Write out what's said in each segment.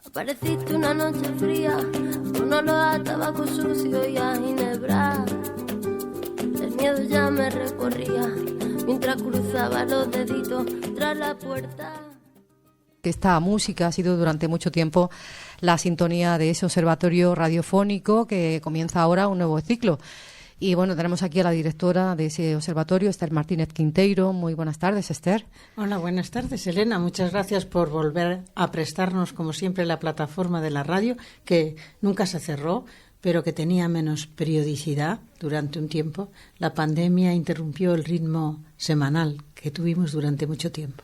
Apareciste una noche fría, con olor a tabaco sucio y a ginebra. El miedo ya me recorría mientras cruzaba los deditos tras la puerta. Esta música ha sido durante mucho tiempo la sintonía de ese observatorio radiofónico que comienza ahora un nuevo ciclo. Y bueno, tenemos aquí a la directora de ese observatorio, Esther Martínez Quinteiro. Muy buenas tardes, Esther. Hola, buenas tardes, Elena. Muchas gracias por volver a prestarnos, como siempre, la plataforma de la radio, que nunca se cerró, pero que tenía menos periodicidad durante un tiempo. La pandemia interrumpió el ritmo semanal que tuvimos durante mucho tiempo.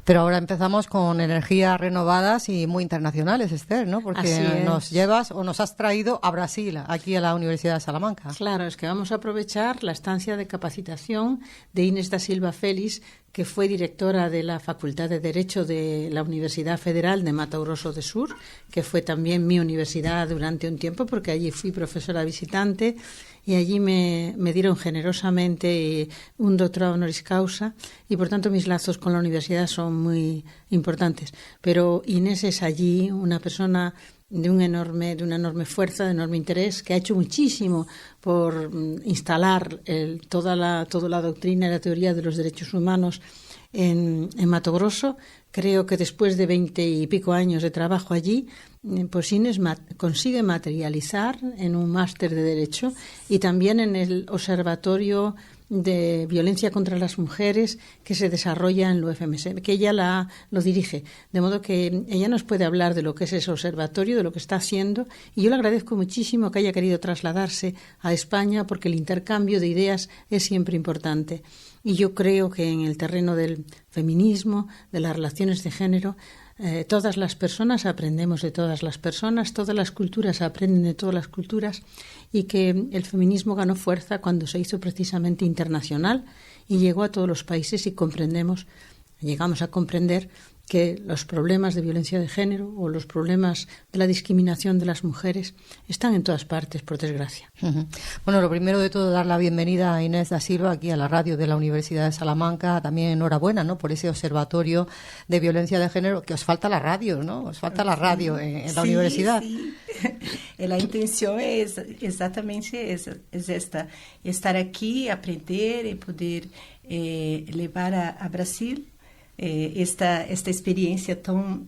Pero ahora empezamos con energías renovadas y muy internacionales, Esther, ¿no? Porque nos llevas o nos has traído a Brasil, aquí a la Universidad de Salamanca. Claro, es que vamos a aprovechar la estancia de capacitación de Inés da Silva Félix, que fue directora de la Facultad de Derecho de la Universidad Federal de Mato Grosso do Sur, que fue también mi universidad durante un tiempo, porque allí fui profesora visitante y allí me dieron generosamente un doctorado honoris causa y por tanto mis lazos con la universidad son muy importantes. Pero Inés es allí una persona de una enorme fuerza, de enorme interés, que ha hecho muchísimo por instalar toda la doctrina y la teoría de los derechos humanos en Mato Grosso. Creo que después de 20 y pico años de trabajo allí, pues Inés consigue materializar en un máster de Derecho y también en el Observatorio de Violencia contra las Mujeres que se desarrolla en la UFMS, que ella lo dirige. De modo que ella nos puede hablar de lo que es ese observatorio, de lo que está haciendo, y yo le agradezco muchísimo que haya querido trasladarse a España porque el intercambio de ideas es siempre importante. Y yo creo que en el terreno del feminismo, de las relaciones de género, todas las personas aprendemos de todas las personas, todas las culturas aprenden de todas las culturas, y que el feminismo ganó fuerza cuando se hizo precisamente internacional y llegó a todos los países y llegamos a comprender que los problemas de violencia de género o los problemas de la discriminación de las mujeres están en todas partes, por desgracia. Uh-huh. Bueno, lo primero de todo, dar la bienvenida a Inés da Silva aquí a la radio de la Universidad de Salamanca. También enhorabuena, ¿no?, por ese observatorio de violencia de género, que os falta la radio, ¿no? Os falta la radio en la universidad. Sí. La intención es exactamente esta, estar aquí, aprender y poder llevar a Brasil esta experiencia tan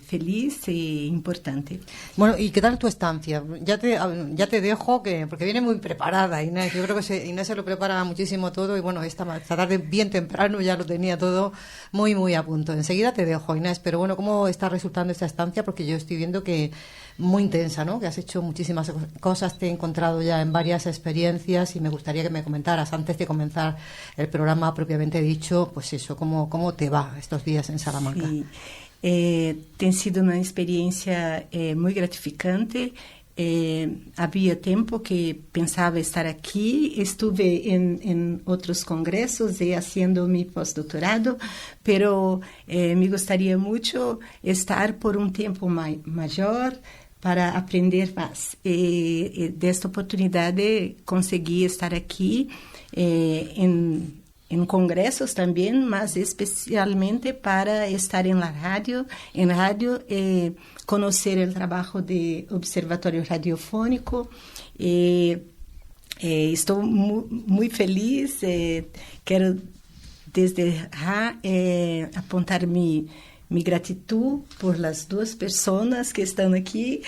feliz e importante. Bueno, ¿y qué tal tu estancia? Ya te dejo, porque viene muy preparada Inés. Yo creo que Inés se lo prepara muchísimo todo y bueno, esta tarde bien temprano ya lo tenía todo muy, muy a punto. Enseguida te dejo, Inés, pero bueno, ¿cómo está resultando esta estancia? Porque yo estoy viendo que muy intensa, ¿no? Que has hecho muchísimas cosas, te he encontrado ya en varias experiencias y me gustaría que me comentaras antes de comenzar el programa propiamente dicho, pues eso, ¿cómo te va estos días en Salamanca? Sí. Tem sido uma experiência muito gratificante. Havia tempo que pensava estar aqui, estuve em outros congressos e haciendo mi postdoctorado, pero me gostaria muito estar por um tempo maior para aprender mais. E desta oportunidade consegui estar aqui em congressos também, mas especialmente para estar em rádio, conhecer o trabalho de observatório radiofônico. Estou muito feliz. Quero desde já apontar mi gratitud por las duas pessoas que estão aqui,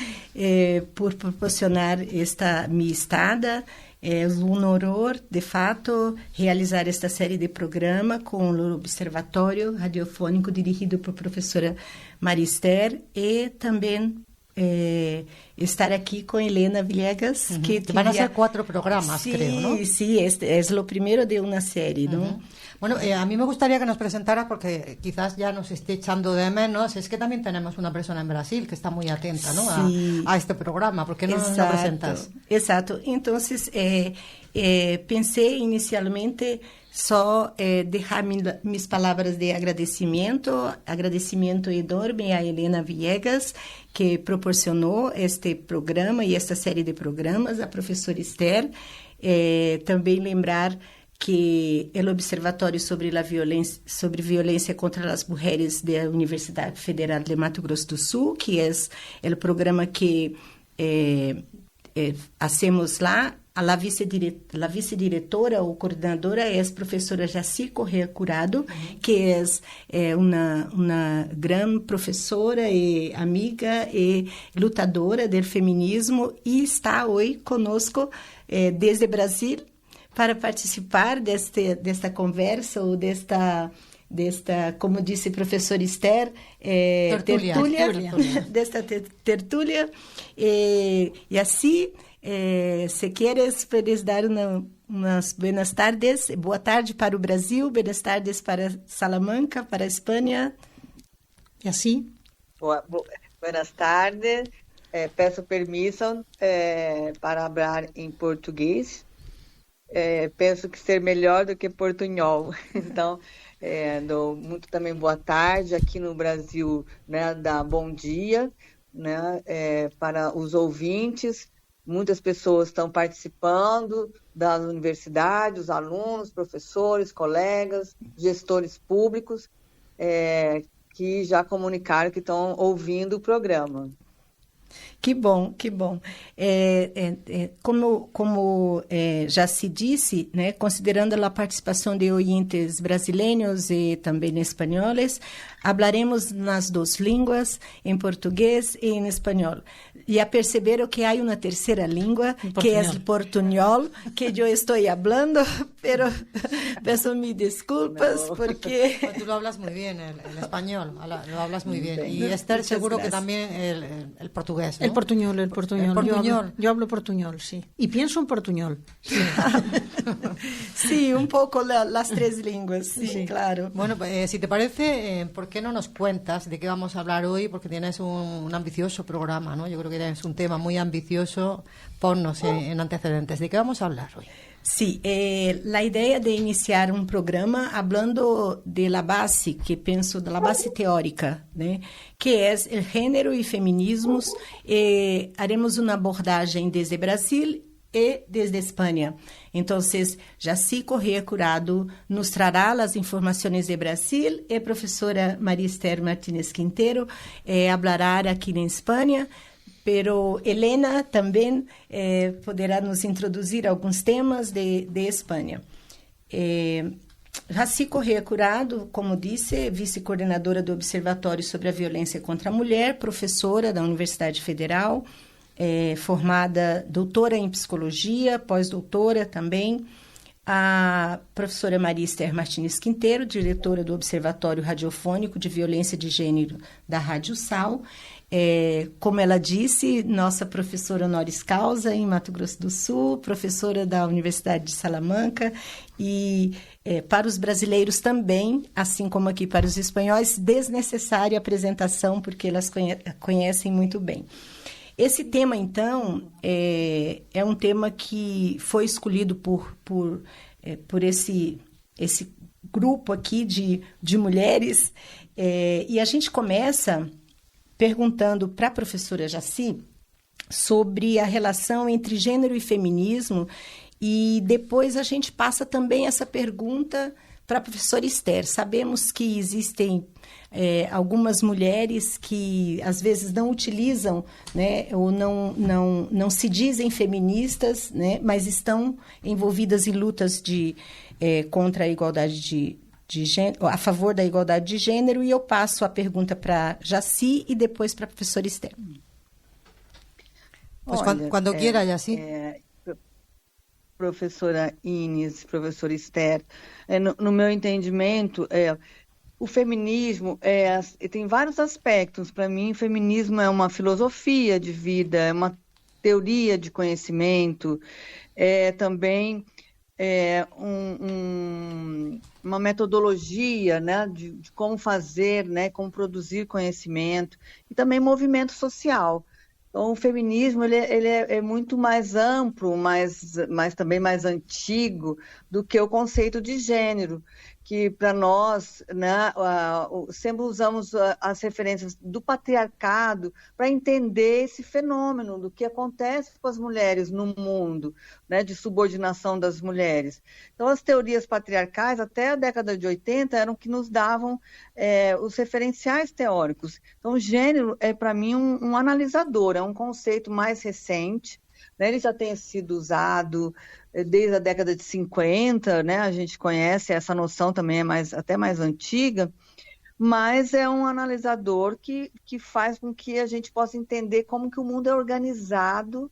por proporcionar minha estada. É um honor, de fato, realizar esta série de programa com o Observatório Radiofônico dirigido por professora Marister e também estar aqui com Helena Villegas. Uh-huh. Que van a ser 4 programas, sí, creo, ¿no? Sí, este es lo primero de una serie, ¿no? Uh-huh. Bueno, a mí me gustaría que nos presentaras, porque quizás ya nos esté echando de menos, es que también tenemos una persona en Brasil que está muy atenta, ¿no? Sí. a este programa. ¿Por qué no nos presentas? Exacto. Entonces, pensé inicialmente só deixar mis palavras de agradecimento enorme a Helena Villegas, que proporcionou este programa e esta série de programas, a professora Esther. Também lembrar que é o Observatório sobre violência contra as mulheres da Universidade Federal de Mato Grosso do Sul, que é o programa que hacemos lá. A vice-diretora ou coordenadora é a professora Jaci Correa Curado, que é uma grande professora e amiga e lutadora do feminismo e está hoje conosco desde Brasil para participar desta conversa ou desta, como disse a professora Esther, tertúlia. Desta tertúlia. E assim... se queres, puedes dar umas buenas tardes, boa tarde para o Brasil, buenas tardes para Salamanca, para a Espanha. E assim? Buenas tardes, peço permissão para falar em português. Penso que ser melhor do que portunhol. Então, dou muito também boa tarde. Aqui no Brasil, né, dá bom dia, né, para os ouvintes. Muitas pessoas estão participando das universidades, os alunos, professores, colegas, gestores públicos, que já comunicaram que estão ouvindo o programa. Que bom, que bom. Como já se disse, né, considerando a participação de ouvintes brasileiros e também espanhóis, hablaremos nas duas línguas, em português e em espanhol. Já perceberam que há uma terceira língua, que é o portunhol, que eu estou falando, pero peço me desculpas porque... Tú lo hablas muy bien, el español, lo hablas muy bien. Y Esther seguro que también el portugués, ¿no? El portuñol. El portuñol. Yo hablo portuñol, sí. Y pienso en portuñol. Sí, sí, un poco las tres lenguas, sí, claro. Bueno, si te parece, ¿por qué no nos cuentas de qué vamos a hablar hoy? Porque tienes un ambicioso programa, ¿no? Yo creo que es un tema muy ambicioso. Ponnos en antecedentes. ¿De qué vamos a hablar hoy? Sí, la idea de iniciar un programa hablando de la base, que pienso de la base teórica, ¿no? Que es el género y feminismos. Haremos una abordaje desde Brasil e desde Espanha. Entonces, Jaci Correa Curado nos trará as informações de Brasil e a professora Maria Esther Martínez Quintero hablará aqui na Espanha. Pero Helena também poderá nos introduzir alguns temas de Espanha. Jaci Correa Curado, como disse, vice-coordenadora do Observatório sobre a Violência contra a Mulher, professora da Universidade Federal, formada doutora em psicologia, pós-doutora também. A professora Maria Esther Martínez Quintero, diretora do Observatório Radiofônico de Violência de Gênero da Rádio Sal. Como ela disse, nossa professora honoris causa em Mato Grosso do Sul, professora da Universidade de Salamanca e para os brasileiros também, assim como aqui para os espanhóis, desnecessária apresentação, porque elas conhecem muito bem. Esse tema, então, é um tema que foi escolhido por esse grupo aqui de mulheres, e a gente começa perguntando para a professora Jaci sobre a relação entre gênero e feminismo, e depois a gente passa também essa pergunta para a professora Esther. Sabemos que existem algumas mulheres que às vezes não utilizam, né, ou não se dizem feministas, né, mas estão envolvidas em lutas contra a igualdade de gênero, a favor da igualdade de gênero, e eu passo a pergunta para Jaci e depois para a professora Esther. Pues quando quiera, Jaci. Professora Inês, professora Esther, no meu entendimento, o feminismo tem vários aspectos. Para mim, o feminismo é uma filosofia de vida, é uma teoria de conhecimento, também uma metodologia, né, de como fazer, né, como produzir conhecimento, e também movimento social. Então, o feminismo ele é muito mais amplo, mas também mais antigo do que o conceito de gênero, que para nós, né, sempre usamos as referências do patriarcado para entender esse fenômeno do que acontece com as mulheres no mundo, né, de subordinação das mulheres. Então, as teorias patriarcais, até a década de 80, eram que nos davam os referenciais teóricos. Então, o gênero é, para mim, um analisador, é um conceito mais recente, né, ele já tem sido usado desde a década de 50, né? A gente conhece, essa noção também é até mais antiga, mas é um analisador que faz com que a gente possa entender como que o mundo é organizado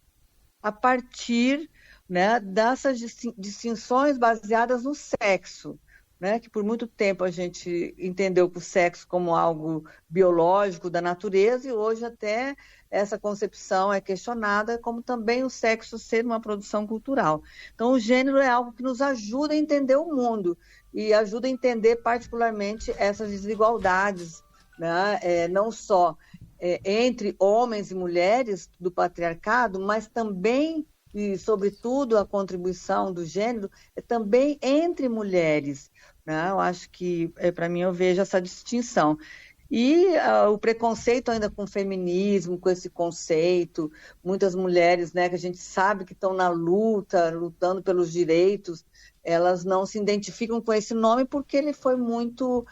a partir, né, dessas distinções baseadas no sexo, né? Que por muito tempo a gente entendeu o sexo como algo biológico da natureza, e hoje até essa concepção é questionada, como também o sexo ser uma produção cultural. Então, o gênero é algo que nos ajuda a entender o mundo e ajuda a entender particularmente essas desigualdades, né? Não só entre homens e mulheres do patriarcado, mas também, e sobretudo, a contribuição do gênero é também entre mulheres, né? Eu acho que, para mim, eu vejo essa distinção. E o preconceito ainda com o feminismo, com esse conceito, muitas mulheres, né, que a gente sabe que estão na luta, lutando pelos direitos, elas não se identificam com esse nome porque ele foi muito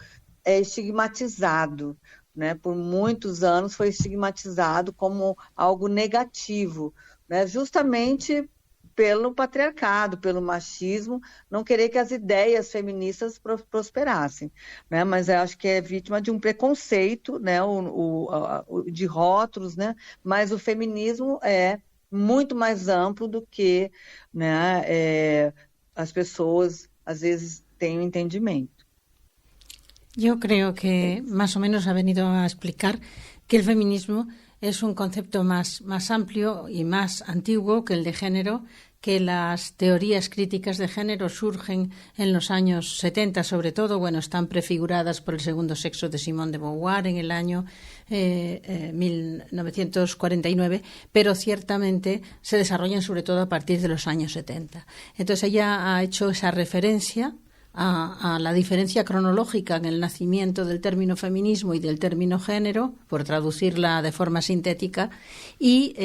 estigmatizado, né? Por muitos anos foi estigmatizado como algo negativo, né? Justamente pelo patriarcado, pelo machismo, não querer que as ideias feministas prosperassem, né? Mas eu acho que é vítima de um preconceito, né? De rótulos, né? Mas o feminismo é muito mais amplo do que, né, as pessoas às vezes têm um entendimento. Yo creo que más o menos ha venido a explicar que el feminismo es un concepto más amplio y más antiguo que el de género, que las teorías críticas de género surgen en los años 70 sobre todo, bueno, están prefiguradas por el segundo sexo de Simone de Beauvoir en el año 1949, pero ciertamente se desarrollan sobre todo a partir de los años 70. Entonces ella ha hecho esa referencia a la diferencia cronológica en el nacimiento del término feminismo y del término género, por traducirla de forma sintética, y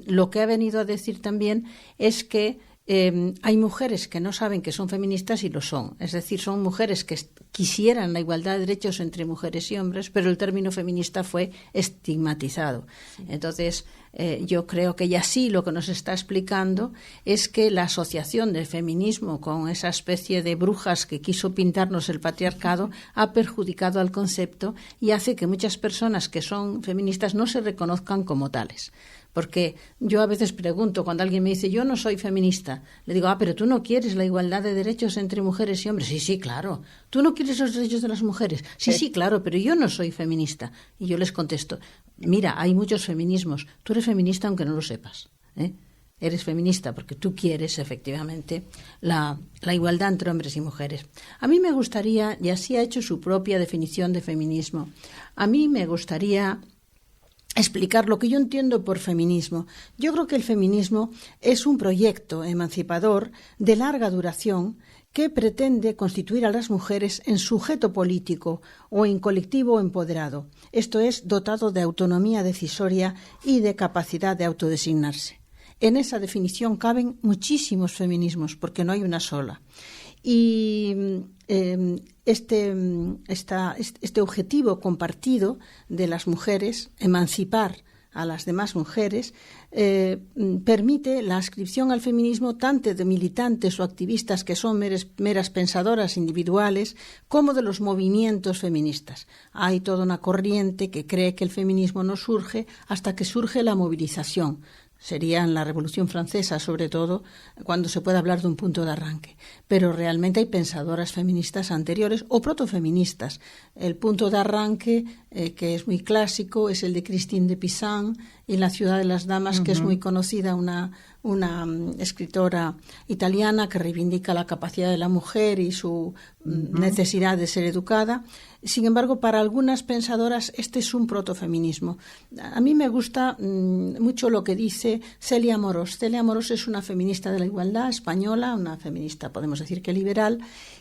lo que ha venido a decir también es que hay mujeres que no saben que son feministas y lo son. Es decir, son mujeres que quisieran la igualdad de derechos entre mujeres y hombres, pero el término feminista fue estigmatizado. Entonces, yo creo que ya sí lo que nos está explicando es que la asociación del feminismo con esa especie de brujas que quiso pintarnos el patriarcado ha perjudicado al concepto y hace que muchas personas que son feministas no se reconozcan como tales. Porque yo a veces pregunto, cuando alguien me dice, yo no soy feminista, le digo, pero tú no quieres la igualdad de derechos entre mujeres y hombres. Sí, sí, claro. ¿Tú no quieres los derechos de las mujeres? Sí, sí, claro, pero yo no soy feminista. Y yo les contesto, mira, hay muchos feminismos. Tú eres feminista aunque no lo sepas, ¿eh? Eres feminista porque tú quieres efectivamente la igualdad entre hombres y mujeres. A mí me gustaría, y así ha hecho su propia definición de feminismo, a mí me gustaría explicar lo que yo entiendo por feminismo. Yo creo que el feminismo es un proyecto emancipador de larga duración que pretende constituir a las mujeres en sujeto político o en colectivo empoderado, esto es, dotado de autonomía decisoria y de capacidad de autodesignarse. En esa definición caben muchísimos feminismos, porque no hay una sola. Y este objetivo compartido de las mujeres, emancipar a las demás mujeres, permite la adscripción al feminismo tanto de militantes o activistas que son meras pensadoras individuales, como de los movimientos feministas. Hay toda una corriente que cree que el feminismo no surge hasta que surge la movilización. Sería en la Revolución Francesa, sobre todo, cuando se puede hablar de un punto de arranque. Pero realmente hay pensadoras feministas anteriores o protofeministas. El punto de arranque, que es muy clásico, es el de Christine de Pisan y La ciudad de las damas, que es muy conocida, una escritora italiana que reivindica la capacidad de la mujer y su necesidad de ser educada. Sin embargo, para algunas pensadoras este es un protofeminismo. A mí me gusta mucho lo que dice Celia Amorós. Celia Amorós es una feminista de la igualdad española, una feminista, podemos decir que liberal,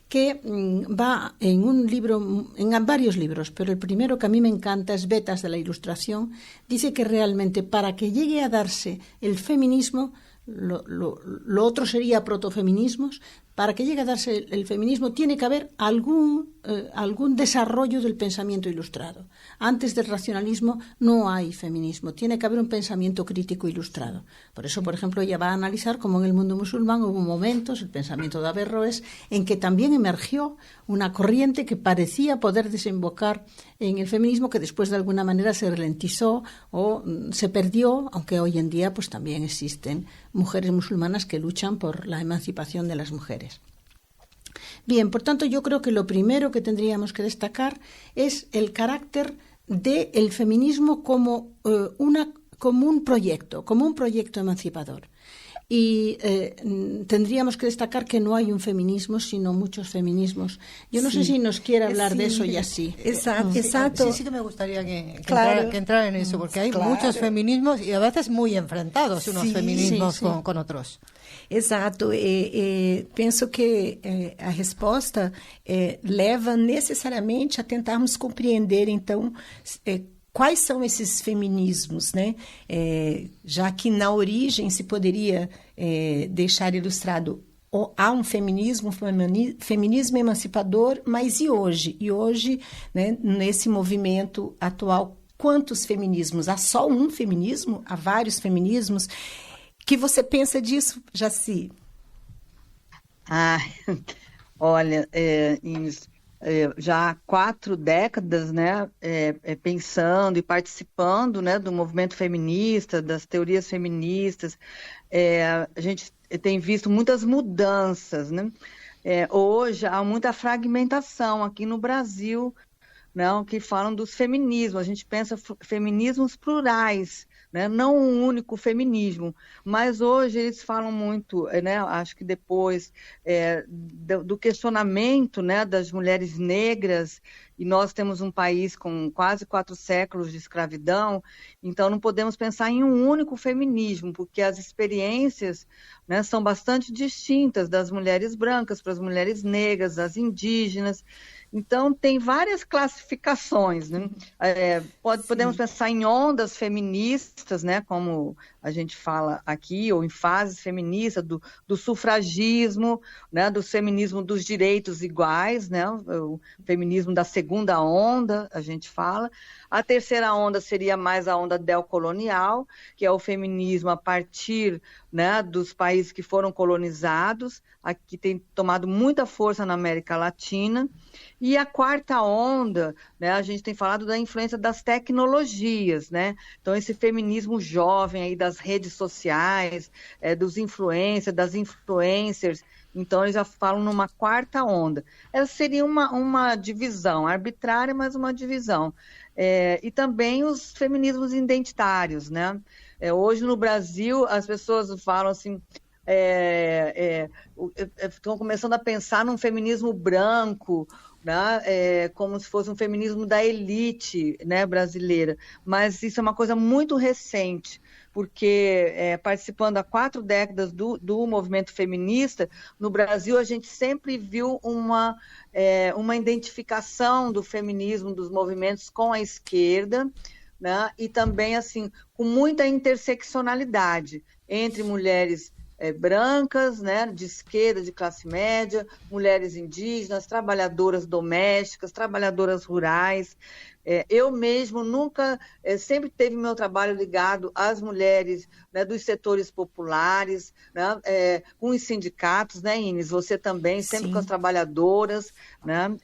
que va en un libro, en varios libros, pero el primero que a mí me encanta es Vetas de la Ilustración. Dice que realmente para que llegue a darse el feminismo, lo otro sería protofeminismos. Para que llegue a darse el feminismo tiene que haber algún desarrollo del pensamiento ilustrado. Antes del racionalismo no hay feminismo, tiene que haber un pensamiento crítico ilustrado. Por eso, por ejemplo, ella va a analizar cómo en el mundo musulmán hubo momentos, el pensamiento de Averroes, en que también emergió una corriente que parecía poder desembocar en el feminismo, que después de alguna manera se ralentizó o se perdió, aunque hoy en día pues también existen mujeres musulmanas que luchan por la emancipación de las mujeres. Bien, por tanto, yo creo que lo primero que tendríamos que destacar es el carácter del feminismo como un proyecto emancipador. Y tendríamos que destacar que no hay un feminismo, sino muchos feminismos. Yo no sé si nos quiere hablar de eso y así. Exacto. Sí que me gustaría que entrara en eso, porque hay muchos feminismos y a veces muy enfrentados unos feminismos con otros. Exato, penso que a resposta leva necessariamente a tentarmos compreender, então, quais são esses feminismos, né? Já que na origem se poderia deixar ilustrado, há um feminismo emancipador, mas e hoje? E hoje, né, nesse movimento atual, quantos feminismos? Há só um feminismo? Há vários feminismos? Que você pensa disso, Jaci? Olha, já há 4 décadas, né, pensando e participando, né, do movimento feminista, das teorias feministas, a gente tem visto muitas mudanças, né? Hoje há muita fragmentação aqui no Brasil, não, que falam dos feminismos. A gente pensa feminismos plurais, né? Não um único feminismo, mas hoje eles falam muito, né? Acho que depois do questionamento, né, das mulheres negras, e nós temos um país com quase 4 séculos de escravidão, então não podemos pensar em um único feminismo, porque as experiências, né, são bastante distintas das mulheres brancas para as mulheres negras, das indígenas. Então, tem várias classificações, né? Podemos pensar em ondas feministas, né? Como a gente fala aqui, ou em fases feministas, do sufragismo, né? Do feminismo dos direitos iguais, né? O feminismo da segunda onda, a gente fala. A terceira onda seria mais a onda decolonial, que é o feminismo a partir, né, dos países que foram colonizados, aqui tem tomado muita força na América Latina. E a quarta onda, né, a gente tem falado da influência das tecnologias, né? Então, esse feminismo jovem aí das redes sociais, dos influencers, das influencers. Então, eles já falam numa quarta onda. Essa seria uma divisão arbitrária, mas uma divisão. E também os feminismos identitários, né? Hoje, no Brasil, as pessoas falam assim, estão começando a pensar num feminismo branco, né? Como se fosse um feminismo da elite, né, brasileira. Mas isso é uma coisa muito recente, porque participando há 4 décadas do movimento feminista, no Brasil a gente sempre viu uma identificação do feminismo, dos movimentos com a esquerda, né? E também assim, com muita interseccionalidade entre mulheres brancas, né, de esquerda, de classe média, mulheres indígenas, trabalhadoras domésticas, trabalhadoras rurais. Eu mesmo nunca, sempre teve meu trabalho ligado às mulheres, né, dos setores populares, né, com os sindicatos, né, Inês? Você também, sempre com as trabalhadoras, né,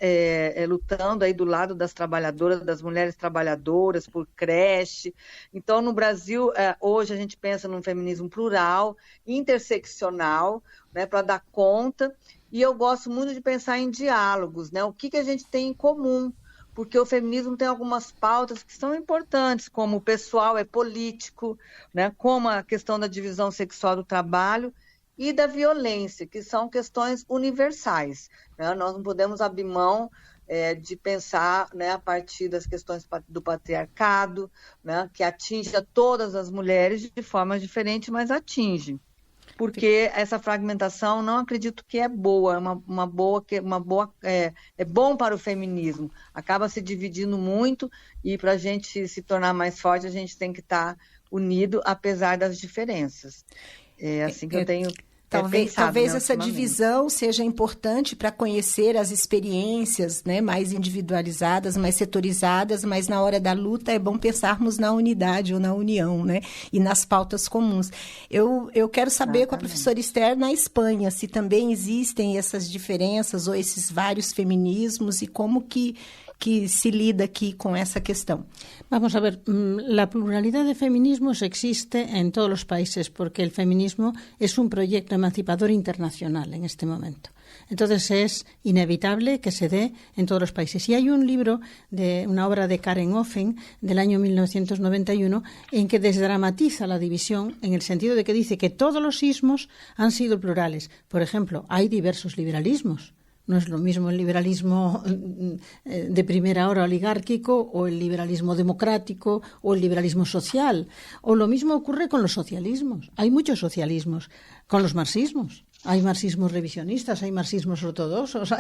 lutando aí do lado das trabalhadoras, das mulheres trabalhadoras, por creche. Então, no Brasil, hoje a gente pensa num feminismo plural, interseccional, né, para dar conta, e eu gosto muito de pensar em diálogos, né, o que a gente tem em comum, porque o feminismo tem algumas pautas que são importantes, como o pessoal é político, né, como a questão da divisão sexual do trabalho e da violência, que são questões universais, né? Nós não podemos abrir mão de pensar, né, a partir das questões do patriarcado, né, que atinge a todas as mulheres de forma diferente, mas atinge. Porque essa fragmentação não acredito que é boa, é bom para o feminismo. Acaba se dividindo muito e para a gente se tornar mais forte, a gente tem que estar unido, apesar das diferenças. É assim que eu tenho Talvez essa divisão seja importante para conhecer as experiências, né, mais individualizadas, mais setorizadas, mas na hora da luta é bom pensarmos na unidade ou na união, né, e nas pautas comuns. Eu quero saber com a professora Esther, na Espanha, se também existem essas diferenças ou esses vários feminismos e como que se lida aquí con esa cuestión. Vamos a ver, la pluralidad de feminismos existe en todos los países porque el feminismo es un proyecto emancipador internacional en este momento. Entonces es inevitable que se dé en todos los países. Y hay un libro, de una obra de Karen Offen del año 1991 en que desdramatiza la división en el sentido de que dice que todos los ismos han sido plurales. Por ejemplo, hay diversos liberalismos. No es lo mismo el liberalismo de primera hora oligárquico o el liberalismo democrático o el liberalismo social. O lo mismo ocurre con los socialismos. Hay muchos socialismos. Con los marxismos. Hay marxismos revisionistas, hay marxismos ortodoxos,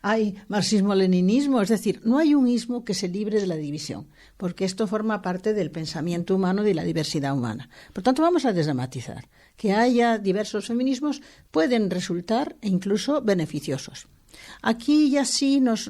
hay marxismo-leninismo. Es decir, no hay un ismo que se libre de la división, porque esto forma parte del pensamiento humano y de la diversidad humana. Por tanto, vamos a desdramatizar. Que haya diversos feminismos pueden resultar incluso beneficiosos. Aquí ya sí nos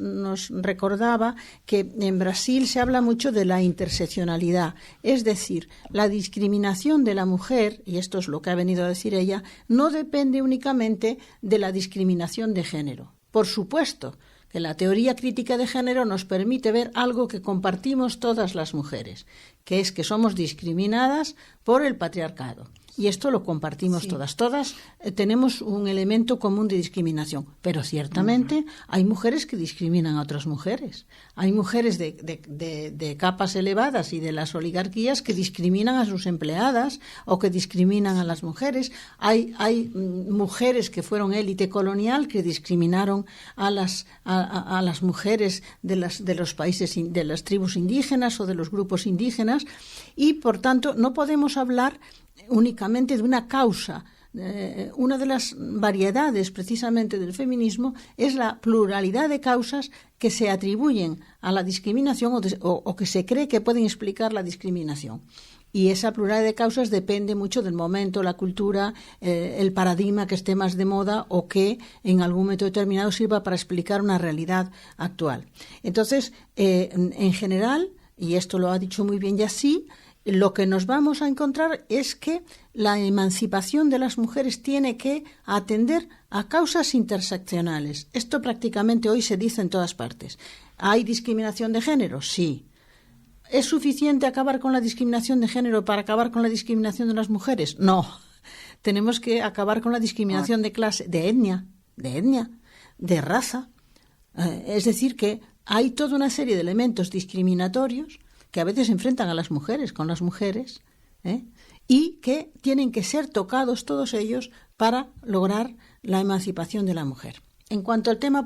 recordaba que en Brasil se habla mucho de la interseccionalidad, es decir, la discriminación de la mujer, y esto es lo que ha venido a decir ella, no depende únicamente de la discriminación de género. Por supuesto que la teoría crítica de género nos permite ver algo que compartimos todas las mujeres, que es que somos discriminadas por el patriarcado. Y esto lo compartimos todas. Todas tenemos un elemento común de discriminación. Pero ciertamente hay mujeres que discriminan a otras mujeres. Hay mujeres de capas elevadas y de las oligarquías que discriminan a sus empleadas o que discriminan a las mujeres. Hay mujeres que fueron élite colonial que discriminaron a las mujeres de los países, de las tribus indígenas o de los grupos indígenas. Y, por tanto, no podemos hablar únicamente de una causa. Una de las variedades precisamente del feminismo es la pluralidad de causas que se atribuyen a la discriminación o que se cree que pueden explicar la discriminación. Y esa pluralidad de causas depende mucho del momento, la cultura, el paradigma que esté más de moda o que en algún momento determinado sirva para explicar una realidad actual. Entonces, en general, y esto lo ha dicho muy bien Yací, lo que nos vamos a encontrar es que la emancipación de las mujeres tiene que atender a causas interseccionales. Esto prácticamente hoy se dice en todas partes. ¿Hay discriminación de género? Sí. ¿Es suficiente acabar con la discriminación de género para acabar con la discriminación de las mujeres? No. Tenemos que acabar con la discriminación de clase, de etnia, de raza. Es decir, que hay toda una serie de elementos discriminatorios que a veces enfrentan a las mujeres con las mujeres, y que tienen que ser tocados todos ellos para lograr la emancipación de la mujer. En cuanto al tema,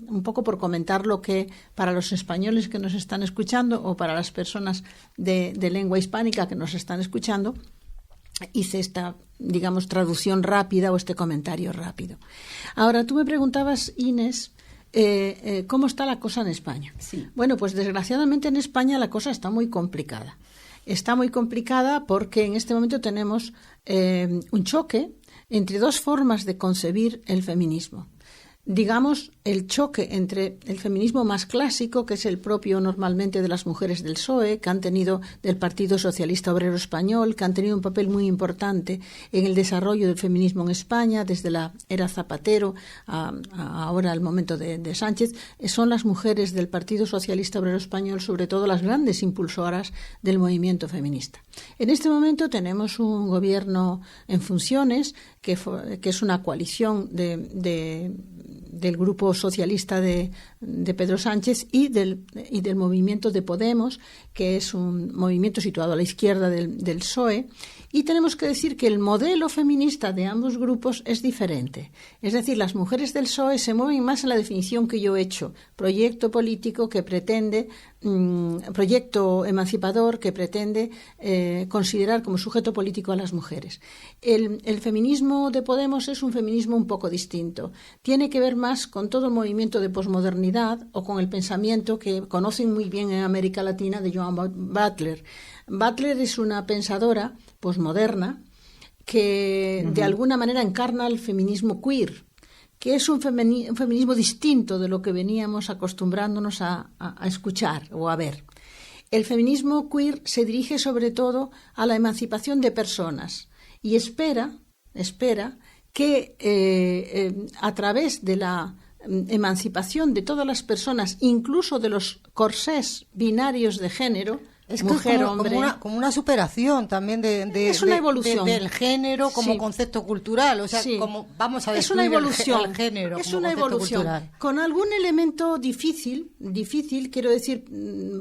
un poco por comentar lo que para los españoles que nos están escuchando o para las personas de lengua hispánica que nos están escuchando, hice esta, digamos, traducción rápida o este comentario rápido. Ahora, tú me preguntabas, Inés, ¿cómo está la cosa en España? Sí. Bueno, pues desgraciadamente en España la cosa está muy complicada. Está muy complicada porque en este momento tenemos un choque entre dos formas de concebir el feminismo. Digamos, el choque entre el feminismo más clásico, que es el propio normalmente de las mujeres del PSOE, que han tenido del Partido Socialista Obrero Español, que han tenido un papel muy importante en el desarrollo del feminismo en España, desde la era Zapatero a ahora al momento de Sánchez, son las mujeres del Partido Socialista Obrero Español, sobre todo las grandes impulsoras del movimiento feminista. En este momento tenemos un gobierno en funciones que es una coalición de del grupo socialista de Pedro Sánchez y del movimiento de Podemos, que es un movimiento situado a la izquierda del PSOE. Y tenemos que decir que el modelo feminista de ambos grupos es diferente. Es decir, las mujeres del PSOE se mueven más en la definición que yo he hecho: proyecto político que pretende, proyecto emancipador que pretende considerar como sujeto político a las mujeres. El feminismo de Podemos es un feminismo un poco distinto. Tiene que ver más con todo el movimiento de posmodernidad o con el pensamiento que conocen muy bien en América Latina de Joan Butler. Butler es una pensadora posmoderna que de alguna manera encarna el feminismo queer, que es un feminismo distinto de lo que veníamos acostumbrándonos a escuchar o a ver. El feminismo queer se dirige sobre todo a la emancipación de personas y espera que a través de la emancipación de todas las personas, incluso de los corsés binarios de género, es mujer, hombre, como una superación también es una evolución del género como concepto cultural, o sea, como vamos a es una evolución, el género es como una concepto evolución cultural. Con algún elemento difícil, quiero decir,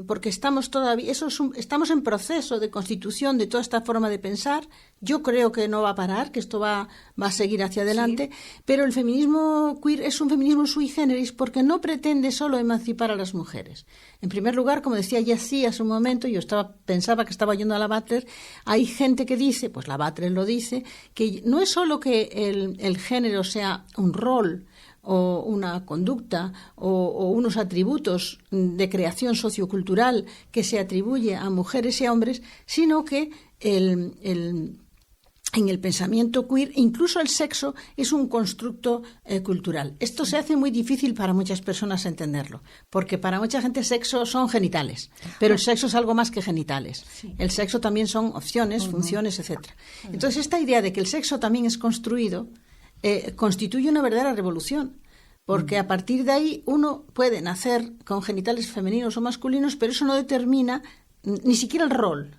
porque estamos todavía, estamos en proceso de constitución de toda esta forma de pensar. Yo creo que no va a parar, que esto va a seguir hacia adelante, pero el feminismo queer es un feminismo sui generis porque no pretende solo emancipar a las mujeres. En primer lugar, como decía Yací hace un momento, yo pensaba que estaba oyendo a la Butler, hay gente que dice, pues la Butler lo dice, que no es solo que el género sea un rol o una conducta o unos atributos de creación sociocultural que se atribuye a mujeres y a hombres, sino que en el pensamiento queer, incluso el sexo es un constructo cultural. Esto se hace muy difícil para muchas personas entenderlo, porque para mucha gente sexo son genitales, pero el sexo es algo más que genitales. El sexo también son opciones, funciones, etc. Entonces, esta idea de que el sexo también es construido constituye una verdadera revolución, porque a partir de ahí uno puede nacer con genitales femeninos o masculinos, pero eso no determina ni siquiera el rol.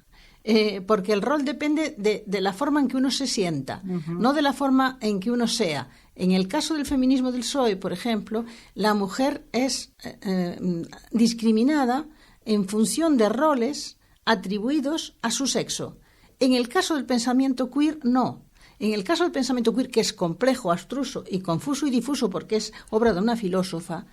Porque el rol depende de la forma en que uno se sienta, no de la forma en que uno sea. En el caso del feminismo del PSOE, por ejemplo, la mujer es discriminada en función de roles atribuidos a su sexo. En el caso del pensamiento queer, no. En el caso del pensamiento queer, que es complejo, abstruso y confuso y difuso porque es obra de una filósofa,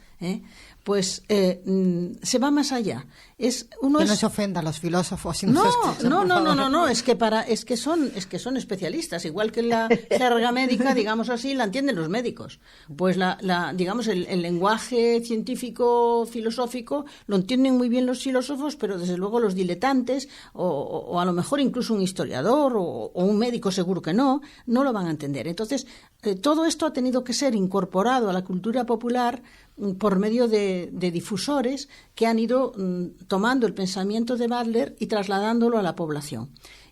pues se va más allá. Que no se ofenda a los filósofos. No, es que son especialistas, igual que la jerga médica, digamos así, la entienden los médicos. Pues digamos el lenguaje científico filosófico lo entienden muy bien los filósofos, pero desde luego los diletantes o a lo mejor incluso un historiador o un médico seguro que no lo van a entender. Entonces, todo esto ha tenido que ser incorporado a la cultura popular por medio de difusores que han ido tomando el pensamiento de Butler y trasladándolo a la población.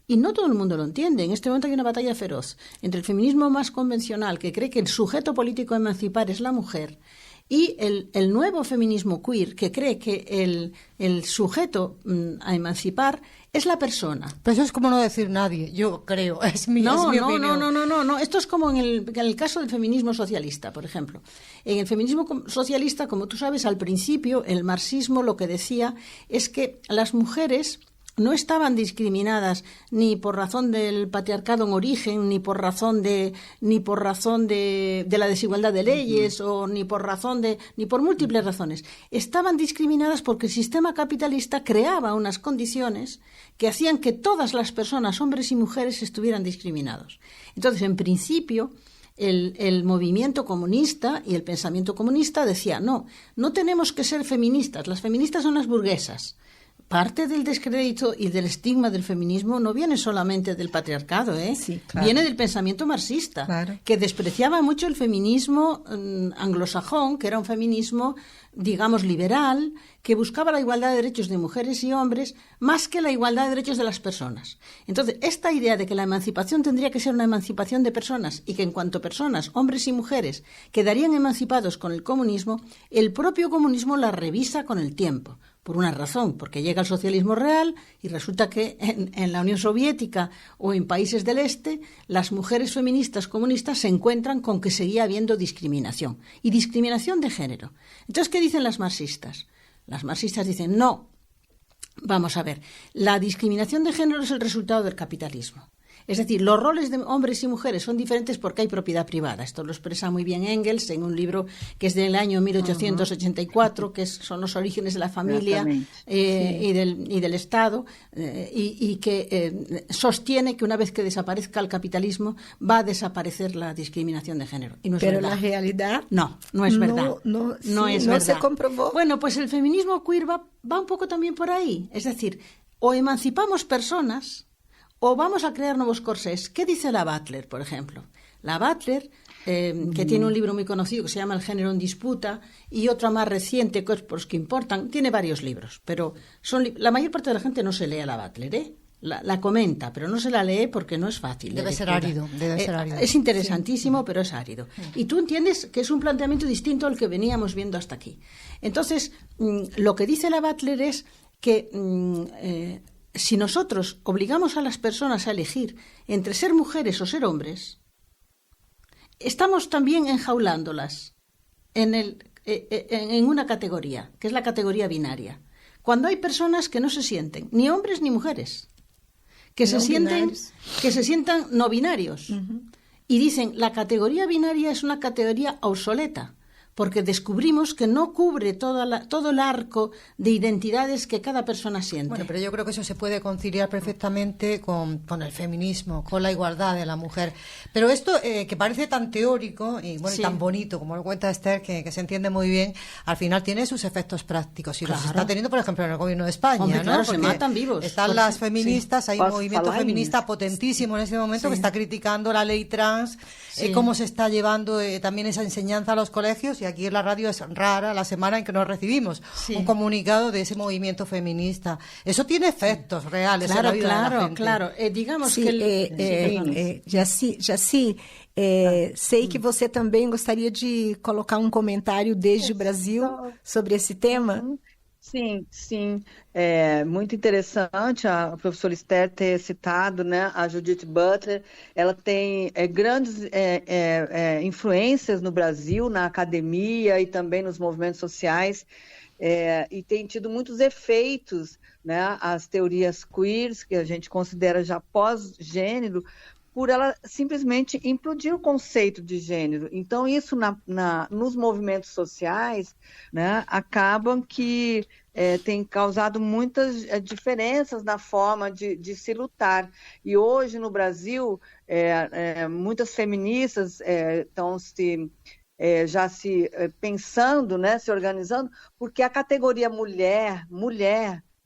Y no todo el mundo lo entiende. En este momento hay una batalla feroz entre el feminismo más convencional, que cree que el sujeto político a emancipar es la mujer, y el nuevo feminismo queer, que cree que el sujeto a emancipar es la persona. Pero eso es como no decir nadie, yo creo, es mi opinión. No. Esto es como en el caso del feminismo socialista, por ejemplo. En el feminismo socialista, como tú sabes, al principio el marxismo lo que decía es que las mujeres no estaban discriminadas ni por razón del patriarcado en origen, ni por razón de la desigualdad de leyes, o ni por múltiples razones. Estaban discriminadas porque el sistema capitalista creaba unas condiciones que hacían que todas las personas, hombres y mujeres, estuvieran discriminados. Entonces, en principio, el movimiento comunista y el pensamiento comunista decía, no tenemos que ser feministas, las feministas son las burguesas. Parte del descrédito y del estigma del feminismo no viene solamente del patriarcado, Sí, claro. Viene del pensamiento marxista, claro, que despreciaba mucho el feminismo anglosajón, que era un feminismo, digamos, liberal, que buscaba la igualdad de derechos de mujeres y hombres más que la igualdad de derechos de las personas. Entonces, esta idea de que la emancipación tendría que ser una emancipación de personas y que en cuanto personas, hombres y mujeres, quedarían emancipados con el comunismo, el propio comunismo la revisa con el tiempo. por una razón, porque llega el socialismo real y resulta que en la Unión Soviética o en países del este las mujeres feministas comunistas se encuentran con que seguía habiendo discriminación, y discriminación de género. Entonces, ¿qué dicen las marxistas? Las marxistas dicen, no, vamos a ver, la discriminación de género es el resultado del capitalismo. Es decir, los roles de hombres y mujeres son diferentes porque hay propiedad privada. Esto lo expresa muy bien Engels en un libro que es del año 1884, que son los orígenes de la familia y del Estado, y que sostiene que una vez que desaparezca el capitalismo va a desaparecer la discriminación de género. Y no es Pero verdad. la realidad no es verdad. No es verdad. se comprobó. Bueno, pues el feminismo queer va un poco también por ahí. Es decir, o emancipamos personas o vamos a crear nuevos corsés. ¿Qué dice la Butler, por ejemplo? La Butler, que tiene un libro muy conocido que se llama El género en disputa, y otro más reciente, Cuerpos que importan, tiene varios libros, pero la mayor parte de la gente no se lee a la Butler, ¿eh? La comenta, pero no se la lee porque no es fácil. Debe ser árido. Es interesantísimo, pero es árido. Y tú entiendes que es un planteamiento distinto al que veníamos viendo hasta aquí. Entonces, lo que dice la Butler es que si nosotros obligamos a las personas a elegir entre ser mujeres o ser hombres, estamos también enjaulándolas en una categoría, que es la categoría binaria. Cuando hay personas que no se sienten ni hombres ni mujeres, que se sientan no binarios, y dicen, la categoría binaria es una categoría obsoleta, porque descubrimos que no cubre todo el arco de identidades que cada persona siente. Bueno, pero yo creo que eso se puede conciliar perfectamente con el feminismo, con la igualdad de la mujer. Pero esto que parece tan teórico y bueno, y tan bonito, como lo cuenta Esther, que se entiende muy bien, al final tiene sus efectos prácticos. Y los está teniendo, por ejemplo, en el gobierno de España. Hombre, claro, ¿no? se matan vivos. Están las feministas, hay un movimiento feminista potentísimo en este momento que está criticando la ley trans, cómo se está llevando también esa enseñanza a los colegios. Y aquí en la radio es rara la semana en que nos recibimos un comunicado de ese movimiento feminista. Eso tiene efectos reales en la vida de la gente. Claro. Digamos que... Jaci, sei que você também gostaria de colocar comentário desde o Brasil sobre esse tema. Sim. É muito interessante a professora Esther ter citado, né, a Judith Butler. Ela tem grandes influências no Brasil, na academia e também nos movimentos sociais, e tem tido muitos efeitos, né, as teorias queers, que a gente considera já pós-gênero, por ela simplesmente implodir o conceito de gênero. Então, isso nos movimentos sociais, né, acabam que tem causado muitas diferenças na forma de se lutar. E hoje, no Brasil, muitas feministas estão já se pensando, né, se organizando, porque a categoria mulher,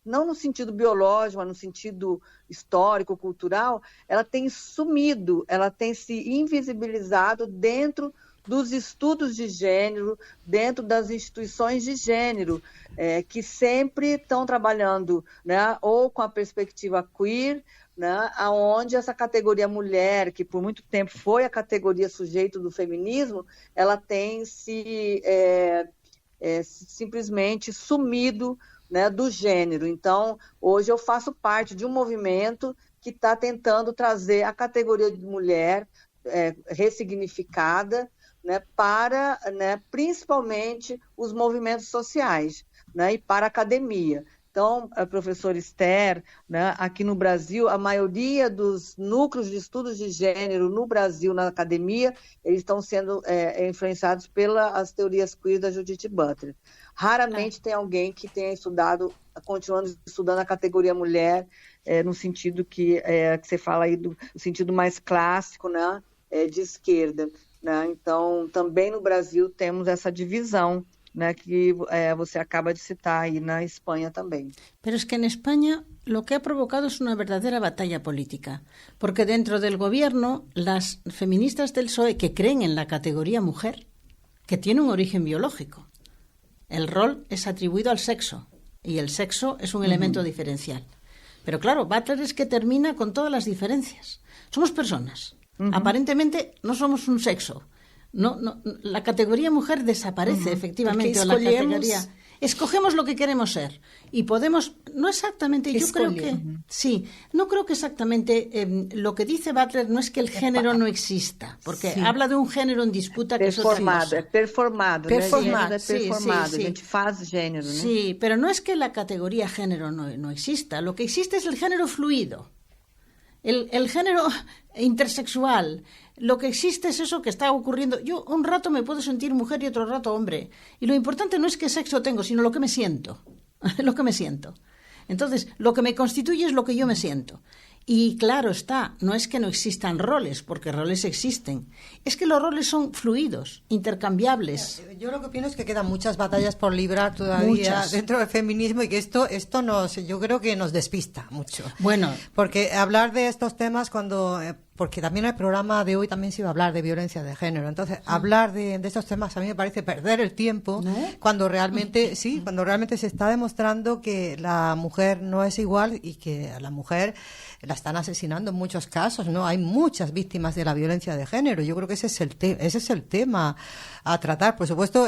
não no sentido biológico, mas no sentido histórico, cultural, ela tem sumido, ela tem se invisibilizado dentro dos estudos de gênero, dentro das instituições de gênero, que sempre estão trabalhando, né, ou com a perspectiva queer, né, onde essa categoria mulher, que por muito tempo foi a categoria sujeito do feminismo, ela tem se simplesmente sumido, né, do gênero. Então, hoje eu faço parte de um movimento que está tentando trazer a categoria de mulher ressignificada, né, para, né, principalmente os movimentos sociais, né, e para a academia. Então, a professora Esther, né, aqui no Brasil, a maioria dos núcleos de estudos de gênero no Brasil, na academia, eles estão sendo influenciados pelas teorias queer da Judith Butler. Raramente tem alguém que tenha continuando estudando a categoria mulher, no sentido que você fala aí, do sentido mais clássico, né, de esquerda, né? Então, também no Brasil temos essa divisão, né, que você acaba de citar ahí en España también. Pero es que en España lo que ha provocado es una verdadera batalla política, porque dentro del gobierno las feministas del PSOE que creen en la categoría mujer, que tiene un origen biológico, el rol es atribuido al sexo y el sexo es un elemento diferencial. Pero claro, Butler es que termina con todas las diferencias. Somos personas. Aparentemente no somos un sexo. No, la categoría mujer desaparece efectivamente, o la categoría, escogemos lo que queremos ser y podemos, no exactamente, yo creo que, sí, no creo que exactamente, lo que dice Butler no es que el género no exista, porque habla de un género en disputa que performado, es performado, performado, né? Gênero performado, a gente faz género, né? Sí, pero no es que la categoría género no exista, lo que existe es el género fluido. El género intersexual, lo que existe es eso que está ocurriendo. Yo un rato me puedo sentir mujer y otro rato hombre. Y lo importante no es qué sexo tengo, sino lo que me siento. Lo que me siento. Entonces, lo que me constituye es lo que yo me siento. Y claro está, no es que no existan roles, porque roles existen. Es que los roles son fluidos, intercambiables. Yo lo que opino es que quedan muchas batallas por librar todavía dentro del feminismo y que esto yo creo que nos despista mucho. Bueno, porque hablar de estos temas porque también el programa de hoy también se iba a hablar de violencia de género. Entonces, hablar de estos temas a mí me parece perder el tiempo, ¿no? cuando realmente se está demostrando que la mujer no es igual y que a la mujer la están asesinando en muchos casos, ¿no? Hay muchas víctimas de la violencia de género. Yo creo que ese es el tema a tratar. Por supuesto,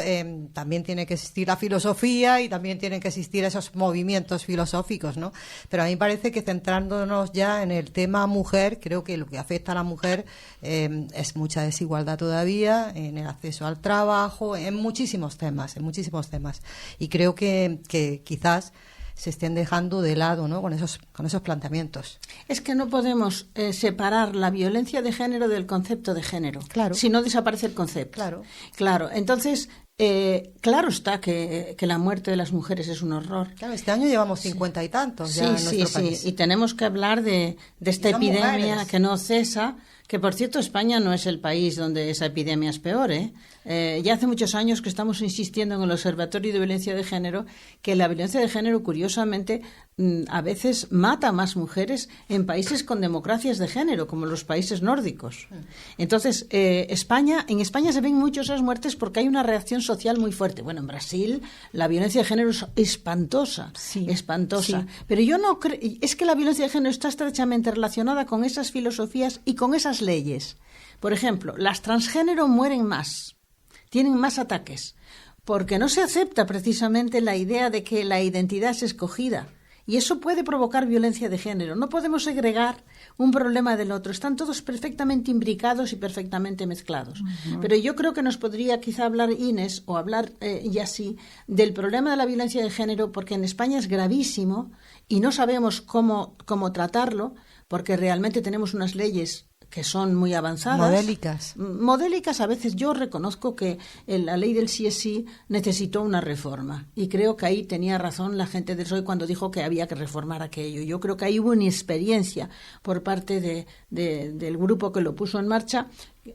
también tiene que existir la filosofía y también tienen que existir esos movimientos filosóficos, ¿no? Pero a mí me parece que centrándonos ya en el tema mujer, creo que lo que afecta a la mujer es mucha desigualdad todavía en el acceso al trabajo, en muchísimos temas. Y creo que quizás se estén dejando de lado, ¿no? con esos planteamientos. Es que no podemos separar la violencia de género del concepto de género. Claro. Si no desaparece el concepto. Claro. Entonces, claro está que la muerte de las mujeres es un horror. Claro, este año llevamos 50 y tantos ya en nuestro país. Y tenemos que hablar de esta epidemia mujeres que no cesa. Que, por cierto, España no es el país donde esa epidemia es peor, ¿eh? Ya hace muchos años que estamos insistiendo en el Observatorio de Violencia de Género que la violencia de género, curiosamente, a veces mata a más mujeres en países con democracias de género, como los países nórdicos. Entonces, en España se ven muchas esas muertes porque hay una reacción social muy fuerte. Bueno, en Brasil la violencia de género es espantosa, espantosa. Sí. Pero yo no creo, es que la violencia de género está estrechamente relacionada con esas filosofías y con esas leyes. Por ejemplo, las transgénero mueren más, tienen más ataques, porque no se acepta precisamente la idea de que la identidad es escogida. Y eso puede provocar violencia de género. No podemos segregar un problema del otro. Están todos perfectamente imbricados y perfectamente mezclados. Uh-huh. Pero yo creo que nos podría quizá hablar Inés o hablar Yassi del problema de la violencia de género, porque en España es gravísimo y no sabemos cómo tratarlo, porque realmente tenemos unas leyes que son muy avanzadas. Modélicas a veces. Yo reconozco que la ley del sí necesitó una reforma y creo que ahí tenía razón la gente del PSOE cuando dijo que había que reformar aquello. Yo creo que ahí hubo una experiencia por parte del grupo que lo puso en marcha.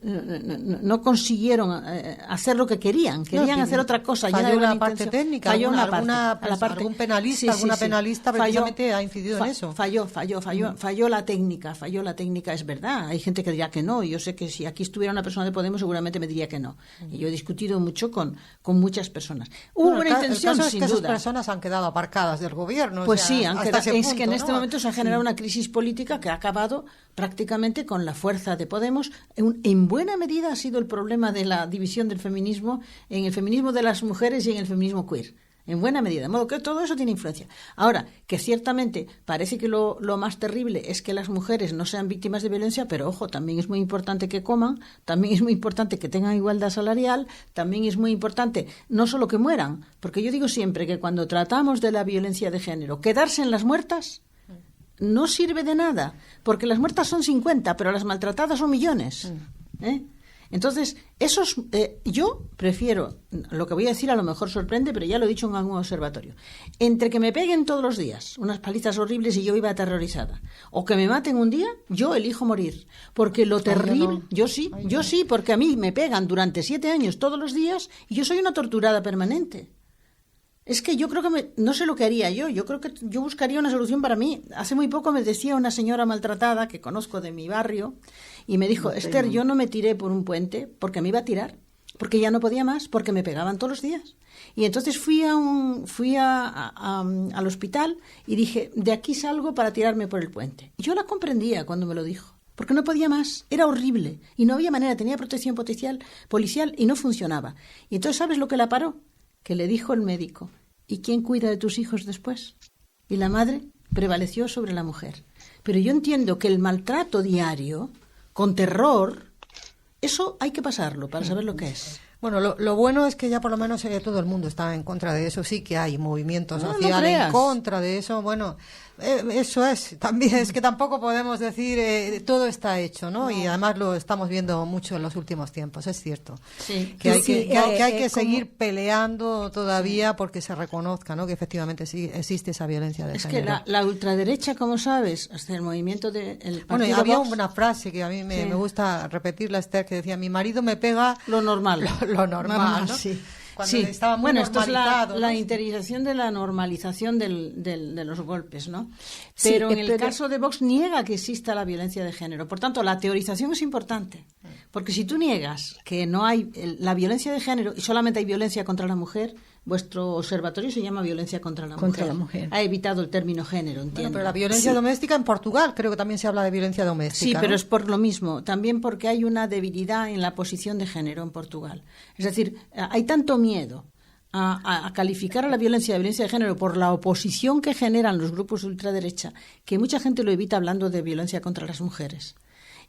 No consiguieron hacer lo que querían hacer otra cosa. Falló una parte técnica, algún penalista, alguna penalista precisamente ha incidido en eso. Falló la técnica, es verdad. Hay gente que dirá que no, y yo sé que si aquí estuviera una persona de Podemos seguramente me diría que no. Y yo he discutido mucho con muchas personas. Hubo una intención, sin duda. Esas personas han quedado aparcadas del gobierno. Pues sí, es que en este momento se ha generado una crisis política que ha acabado prácticamente con la fuerza de Podemos. En buena medida ha sido el problema de la división del feminismo en el feminismo de las mujeres y en el feminismo queer. En buena medida, de modo que todo eso tiene influencia. Ahora, que ciertamente parece que lo más terrible es que las mujeres no sean víctimas de violencia, pero ojo, también es muy importante que coman, también es muy importante que tengan igualdad salarial, también es muy importante no solo que mueran, porque yo digo siempre que cuando tratamos de la violencia de género, quedarse en las muertas no sirve de nada, porque las muertas son 50, pero las maltratadas son millones. Entonces, yo prefiero, lo que voy a decir a lo mejor sorprende, pero ya lo he dicho en algún observatorio, entre que me peguen todos los días unas palizas horribles y yo iba aterrorizada, o que me maten un día, yo elijo morir, porque lo terrible, yo sí, porque a mí me pegan durante 7 años todos los días y yo soy una torturada permanente. Es que yo creo que no sé lo que haría yo creo que yo buscaría una solución para mí. Hace muy poco me decía una señora maltratada que conozco de mi barrio y me dijo, Esther, yo no me tiré por un puente porque me iba a tirar, porque ya no podía más, porque me pegaban todos los días. Y entonces fui al hospital y dije, de aquí salgo para tirarme por el puente. Y yo la comprendía cuando me lo dijo, porque no podía más, era horrible y no había manera, tenía protección policial y no funcionaba. Y entonces, ¿sabes lo que la paró? Que le dijo el médico, ¿Y quién cuida de tus hijos después? Y la madre prevaleció sobre la mujer. Pero yo entiendo que el maltrato diario, con terror, eso hay que pasarlo para saber lo que es. Bueno, lo bueno es que ya por lo menos todo el mundo está en contra de eso. Sí que hay movimiento social no en contra de eso. Bueno, eso es. También es que tampoco podemos decir todo está hecho, ¿no? Y además lo estamos viendo mucho en los últimos tiempos, es cierto. Sí. Que hay que seguir peleando todavía porque se reconozca, ¿no? Que efectivamente sí existe esa violencia de género. Es que la ultraderecha, como sabes, hasta el movimiento del partido Bueno, y había Vox, una frase que a mí me gusta repetirla, Esther, que decía: mi marido me pega lo normal. Lo normal, ¿no? Sí. Cuando estaba muy esto es normalizado, la ¿no? interiorización de la normalización de los golpes, ¿no? Pero en el caso de Vox niega que exista la violencia de género. Por tanto, la teorización es importante. Porque si tú niegas que no hay la violencia de género y solamente hay violencia contra la mujer, vuestro observatorio se llama violencia contra la mujer. Ha evitado el término género, entiendo. Bueno, pero la violencia doméstica en Portugal, creo que también se habla de violencia doméstica. Sí, ¿no? pero es por lo mismo. También porque hay una debilidad en la posición de género en Portugal. Es decir, hay tanto miedo a calificar a la violencia de género por la oposición que generan los grupos de ultraderecha, que mucha gente lo evita hablando de violencia contra las mujeres.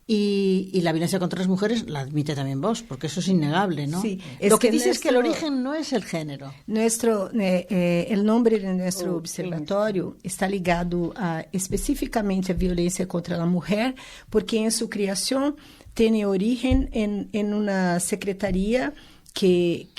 Y la violencia contra las mujeres la admite también Vox, porque eso es innegable, ¿no? Sí, lo que dice es que el origen no es el género. El nombre de nuestro observatorio está ligado específicamente a violencia contra la mujer, porque en su creación tiene origen en una secretaría que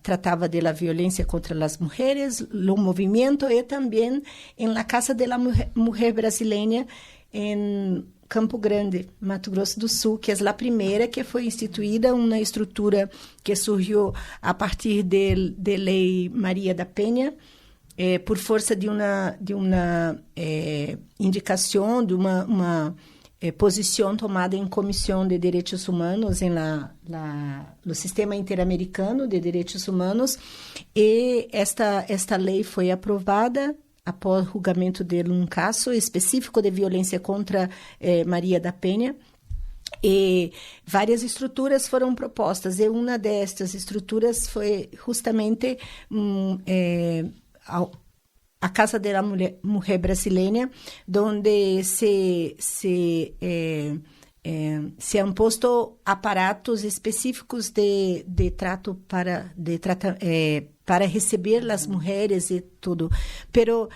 trataba de la violencia contra las mujeres, los movimientos, y también en la Casa de la Mujer Brasileña en Campo Grande, Mato Grosso do Sul, que é a primeira que foi instituída, uma estrutura que surgiu a partir de Lei Maria da Penha, por força de uma indicação, de uma posição tomada em Comissão de Direitos Humanos no Sistema Interamericano de Direitos Humanos, e esta lei foi aprovada após julgamento de um caso específico de violência contra Maria da Penha, e várias estruturas foram propostas, e uma destas estruturas foi justamente a Casa da Mulher Brasileira, onde se han posto aparatos específicos de trato para receber as mulheres e tudo. Pero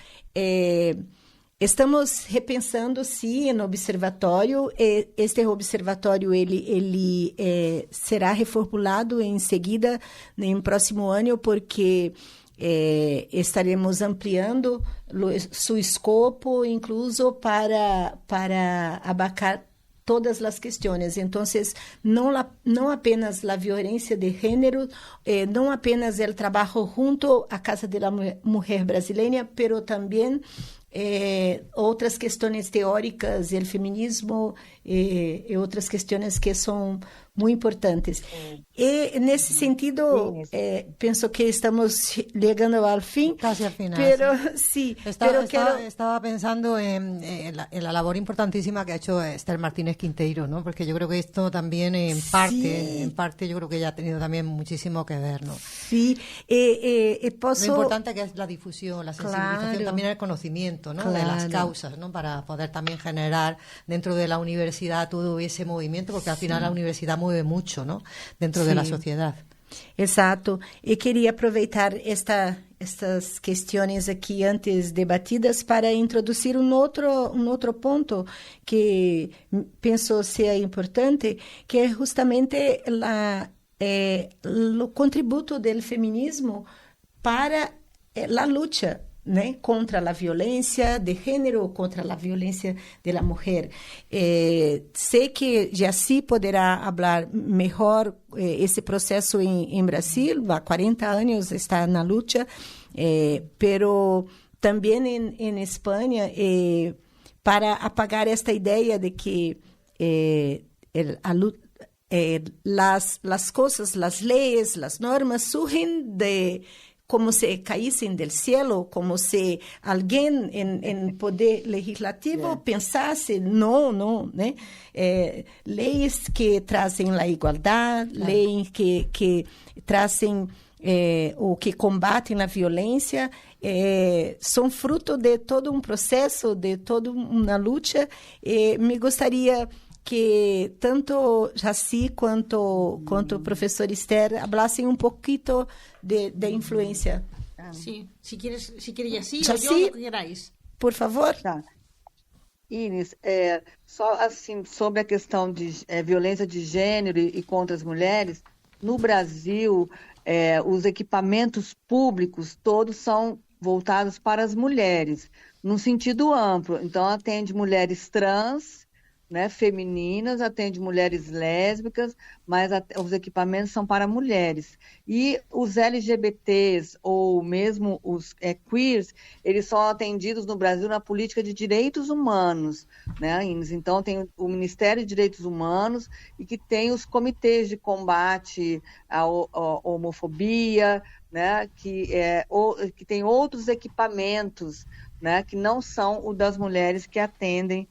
estamos repensando se no observatório, este observatório ele será reformulado em seguida, no próximo ano, porque estaremos ampliando seu escopo, incluso para abarcar todas as questões. Então, não apenas a violência de gênero, não apenas o trabalho junto à Casa da Mulher Brasileira, pero também outras questões teóricas, o feminismo e outras questões que são muito importantes. E, nesse sentido, penso que estamos chegando ao fim. Casi al final. Pero, sí, estaba pensando en la labor importantísima que ha hecho Esther Martínez Quinteiro, ¿no? Porque yo creo que esto también, en parte, yo creo que ella ha tenido también muchísimo que ver, ¿no? Sí. Lo importante que es la difusión, la sensibilización, también el conocimiento, ¿no? De las causas, ¿no? Para poder también generar dentro de la universidad todo ese movimiento, porque al final la universidad mueve mucho, ¿no? Dentro de la sociedad. Exato. E queria aproveitar estas questões aqui antes debatidas para introduzir um outro ponto que penso ser importante, que é justamente o contributo do feminismo para a luta, né, contra a violência de gênero, contra a violência da mulher. Sei que Jaci poderá falar melhor esse processo em Brasil, há 40 anos está na luta, pero também em Espanha, para apagar esta ideia de que a luta, las cosas, las leyes, las normas surgen de como se caíssem do cielo, como se alguém em poder legislativo pensasse, não, né? Leis que trazem a igualdade, leis que trazem ou que combatem a violência, são fruto de todo um processo, de toda uma luta. Me gostaria que tanto Jacy quanto o professor Esther hablassem um pouquinho de influência. Sí, si quieres Jacy, Jacy, o yo, lo que queráis. Por favor. Tá. Inês, só assim, sobre a questão de violência de gênero e contra as mulheres, no Brasil, os equipamentos públicos todos são voltados para as mulheres, num sentido amplo. Então, atende mulheres trans, né, femininas, atende mulheres lésbicas, mas os equipamentos são para mulheres. E os LGBTs, ou mesmo os queers, eles são atendidos no Brasil na política de direitos humanos, né, Inês? Então, tem o Ministério de Direitos Humanos e que tem os comitês de combate à homofobia, né, que tem outros equipamentos, né, que não são o das mulheres que atendem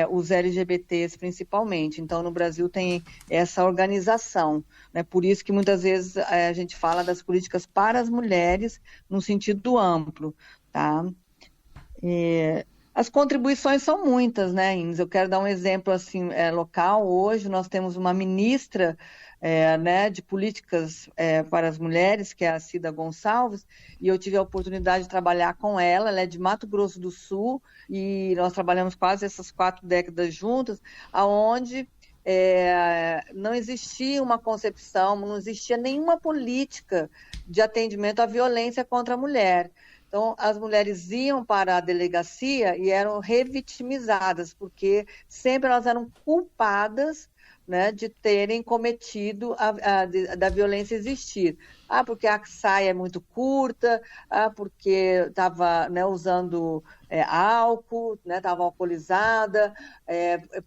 os LGBTs principalmente. Então, no Brasil tem essa organização, né, por isso que muitas vezes a gente fala das políticas para as mulheres no sentido amplo, tá? As contribuições são muitas, né, Inês? Eu quero dar um exemplo assim, local. Hoje nós temos uma ministra né, de políticas para as mulheres, que é a Cida Gonçalves, e eu tive a oportunidade de trabalhar com ela. Ela é de Mato Grosso do Sul, e nós trabalhamos quase essas 4 décadas juntas, aonde não existia uma concepção, não existia nenhuma política de atendimento à violência contra a mulher. Então, as mulheres iam para a delegacia e eram revitimizadas, porque sempre elas eram culpadas, né, de terem cometido da violência existir. Porque a saia é muito curta, porque estava, né, usando álcool, né, estava alcoolizada,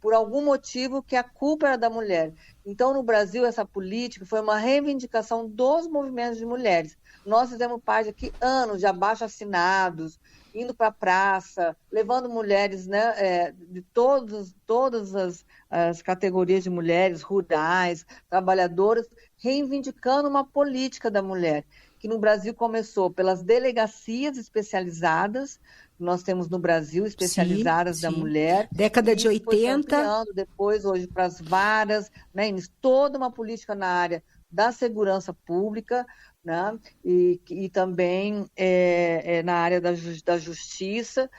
por algum motivo que a culpa era da mulher. Então, no Brasil, essa política foi uma reivindicação dos movimentos de mulheres. Nós fizemos parte aqui anos de abaixo-assinados, indo para a praça, levando mulheres, né, de todas as categorias de mulheres, rurais, trabalhadoras, reivindicando uma política da mulher, que no Brasil começou pelas delegacias especializadas, nós temos no Brasil especializadas da mulher. Década de 80. Foi depois, hoje, para as varas, né, toda uma política na área da segurança pública, né, e também na área da justiça,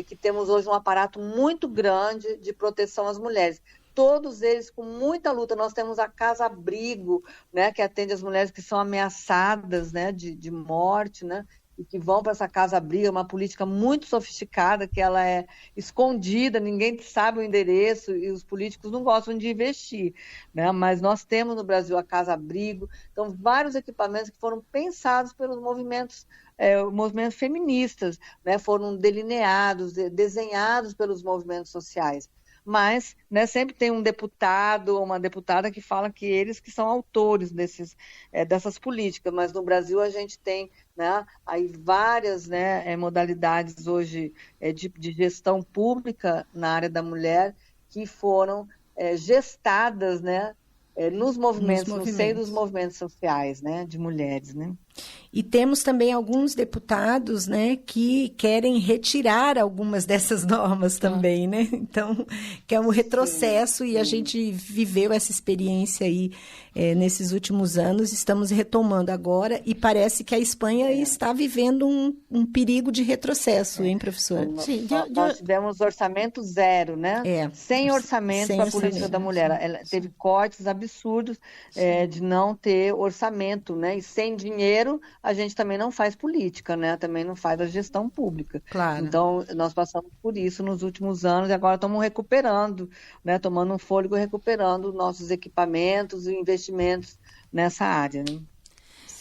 que temos hoje um aparato muito grande de proteção às mulheres. Todos eles com muita luta. Nós temos a Casa Abrigo, né, que atende as mulheres que são ameaçadas, né, de morte, né, e que vão para essa Casa Abrigo, uma política muito sofisticada, que ela é escondida, ninguém sabe o endereço e os políticos não gostam de investir, né? Mas nós temos no Brasil a Casa Abrigo, então vários equipamentos que foram pensados pelos movimentos feministas, né? Foram delineados, desenhados pelos movimentos sociais. Mas, né, sempre tem um deputado ou uma deputada que fala que eles que são autores dessas políticas, mas no Brasil a gente tem, né, aí várias, né, modalidades hoje de gestão pública na área da mulher que foram gestadas, né, nos movimentos, no seio dos movimentos sociais, né, de mulheres, né. E temos também alguns deputados, né, que querem retirar algumas dessas normas também, né? Então, que é um retrocesso. Sim. E a gente viveu essa experiência aí nesses últimos anos, estamos retomando agora e parece que a Espanha está vivendo um perigo de retrocesso, hein, professora? Sim, nós tivemos orçamento zero, né? Sem orçamento para a política da mulher. Ela teve cortes absurdos de não ter orçamento, né? E sem dinheiro a gente também não faz política, né? Também não faz a gestão pública. Claro. Então, nós passamos por isso nos últimos anos e agora estamos recuperando, né? Tomando um fôlego, recuperando nossos equipamentos e investimentos nessa área, né?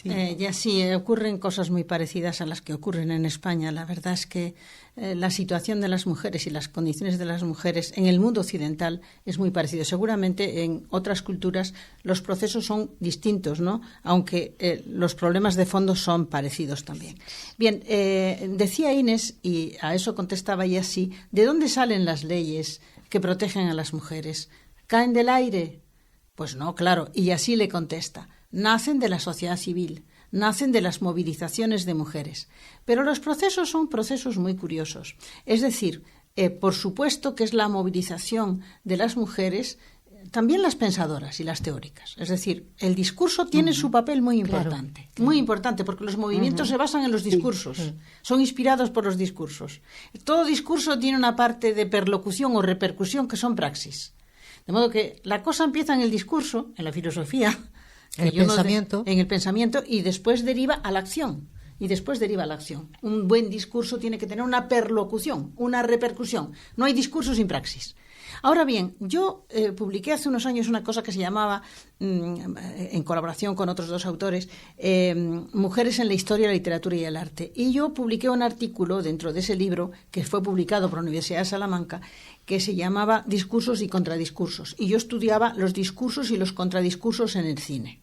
Y así ocurren cosas muy parecidas a las que ocurren en España. La verdad es que la situación de las mujeres y las condiciones de las mujeres en el mundo occidental es muy parecido. Seguramente en otras culturas los procesos son distintos, ¿no? Aunque los problemas de fondo son parecidos también. Bien, decía Inés, y a eso contestaba ella así, ¿de dónde salen las leyes que protegen a las mujeres? ¿Caen del aire? Pues no, claro. Y así le contesta. Nacen de la sociedad civil, nacen de las movilizaciones de mujeres. Pero los procesos son procesos muy curiosos. Es decir, por supuesto que es la movilización de las mujeres, también las pensadoras y las teóricas. Es decir, el discurso tiene su papel muy importante. Claro. Muy importante, porque los movimientos se basan en los discursos. Son inspirados por los discursos. Todo discurso tiene una parte de perlocución o repercusión que son praxis. De modo que la cosa empieza en el discurso, en la filosofía, en el pensamiento, y después deriva a la acción. Un buen discurso tiene que tener una perlocución, una repercusión. No hay discurso sin praxis. Ahora bien, yo publiqué hace unos años una cosa que se llamaba, en colaboración con otros 2 autores, Mujeres en la historia, la literatura y el arte. Y yo publiqué un artículo dentro de ese libro, que fue publicado por la Universidad de Salamanca, que se llamaba Discursos y contradiscursos. Y yo estudiaba los discursos y los contradiscursos en el cine.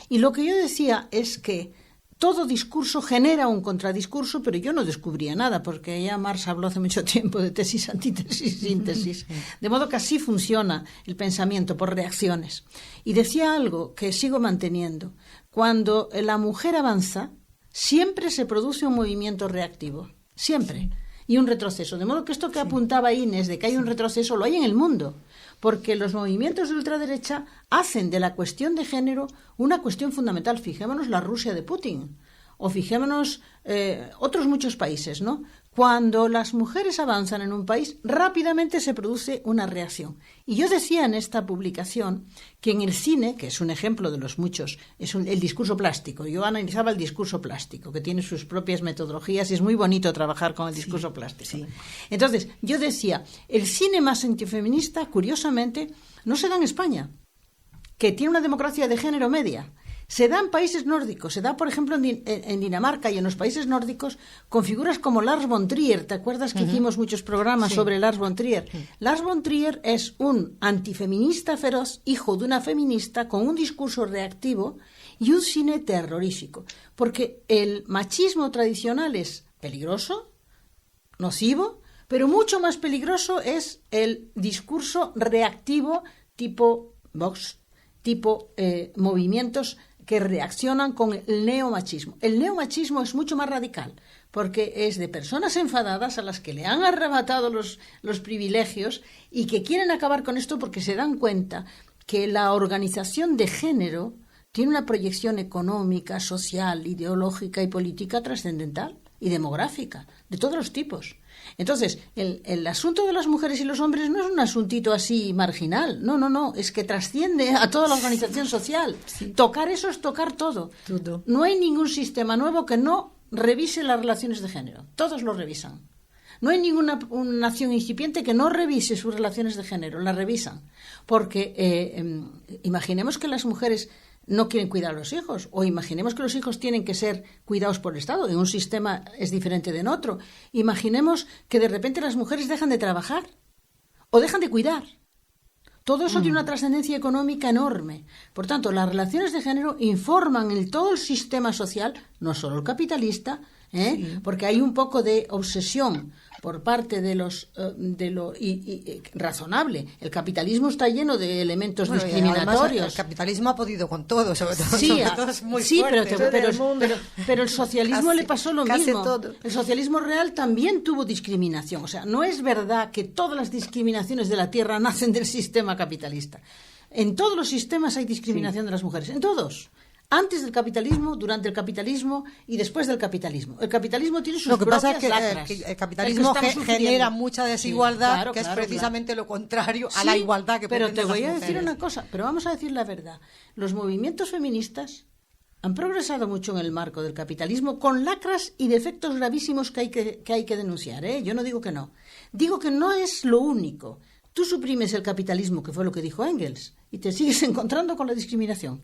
Y lo que yo decía es que todo discurso genera un contradiscurso, pero yo no descubría nada, porque ya Marx habló hace mucho tiempo de tesis, antítesis, síntesis. De modo que así funciona el pensamiento, por reacciones. Y decía algo que sigo manteniendo. Cuando la mujer avanza, siempre se produce un movimiento reactivo. Siempre. Y un retroceso. De modo que esto que apuntaba Inés, de que hay un retroceso, lo hay en el mundo. Porque los movimientos de ultraderecha hacen de la cuestión de género una cuestión fundamental. Fijémonos la Rusia de Putin, o fijémonos otros muchos países, ¿no? Cuando las mujeres avanzan en un país, rápidamente se produce una reacción. Y yo decía en esta publicación que en el cine, que es un ejemplo de los muchos, el discurso plástico. Yo analizaba el discurso plástico, que tiene sus propias metodologías, y es muy bonito trabajar con el discurso plástico. Sí. Entonces, yo decía, el cine más antifeminista, curiosamente, no se da en España, que tiene una democracia de género media. Se da en países nórdicos, se da, por ejemplo, en Dinamarca y en los países nórdicos, con figuras como Lars von Trier. ¿Te acuerdas que hicimos muchos programas sobre Lars von Trier? Lars von Trier es un antifeminista feroz, hijo de una feminista, con un discurso reactivo y un cine terrorífico. Porque el machismo tradicional es peligroso, nocivo, pero mucho más peligroso es el discurso reactivo tipo Vox, tipo movimientos que reaccionan con el neomachismo. El neomachismo es mucho más radical, porque es de personas enfadadas a las que le han arrebatado los privilegios y que quieren acabar con esto porque se dan cuenta que la organización de género tiene una proyección económica, social, ideológica y política trascendental y demográfica, de todos los tipos. Entonces, el asunto de las mujeres y los hombres no es un asuntito así marginal, no, es que trasciende a toda la organización social. Sí. Tocar eso es tocar todo. No hay ningún sistema nuevo que no revise las relaciones de género, todos lo revisan. No hay ninguna nación incipiente que no revise sus relaciones de género, las revisan. Porque imaginemos que las mujeres no quieren cuidar a los hijos, o imaginemos que los hijos tienen que ser cuidados por el Estado, en un sistema es diferente de en otro. Imaginemos que de repente las mujeres dejan de trabajar o dejan de cuidar. Todo eso tiene una trascendencia económica enorme. Por tanto, las relaciones de género informan en todo el sistema social, no solo el capitalista, porque hay un poco de obsesión por parte de lo razonable. El capitalismo está lleno de elementos discriminatorios. Además, el capitalismo ha podido con todo, sobre todo, sí, sobre todo es muy fuerte. Pero el socialismo le pasó lo mismo. Todo. El socialismo real también tuvo discriminación. O sea, no es verdad que todas las discriminaciones de la tierra nacen del sistema capitalista. En todos los sistemas hay discriminación de las mujeres, en todos. Antes del capitalismo, durante el capitalismo y después del capitalismo. El capitalismo tiene sus propias lacras. Lo que pasa es que el capitalismo genera mucha desigualdad, que es precisamente lo contrario a la igualdad que pretenden las mujeres. Pero te voy a decir una cosa, pero vamos a decir la verdad. Los movimientos feministas han progresado mucho en el marco del capitalismo con lacras y defectos gravísimos que hay que denunciar. Yo no digo que no. Digo que no es lo único. Tú suprimes el capitalismo, que fue lo que dijo Engels, y te sigues encontrando con la discriminación.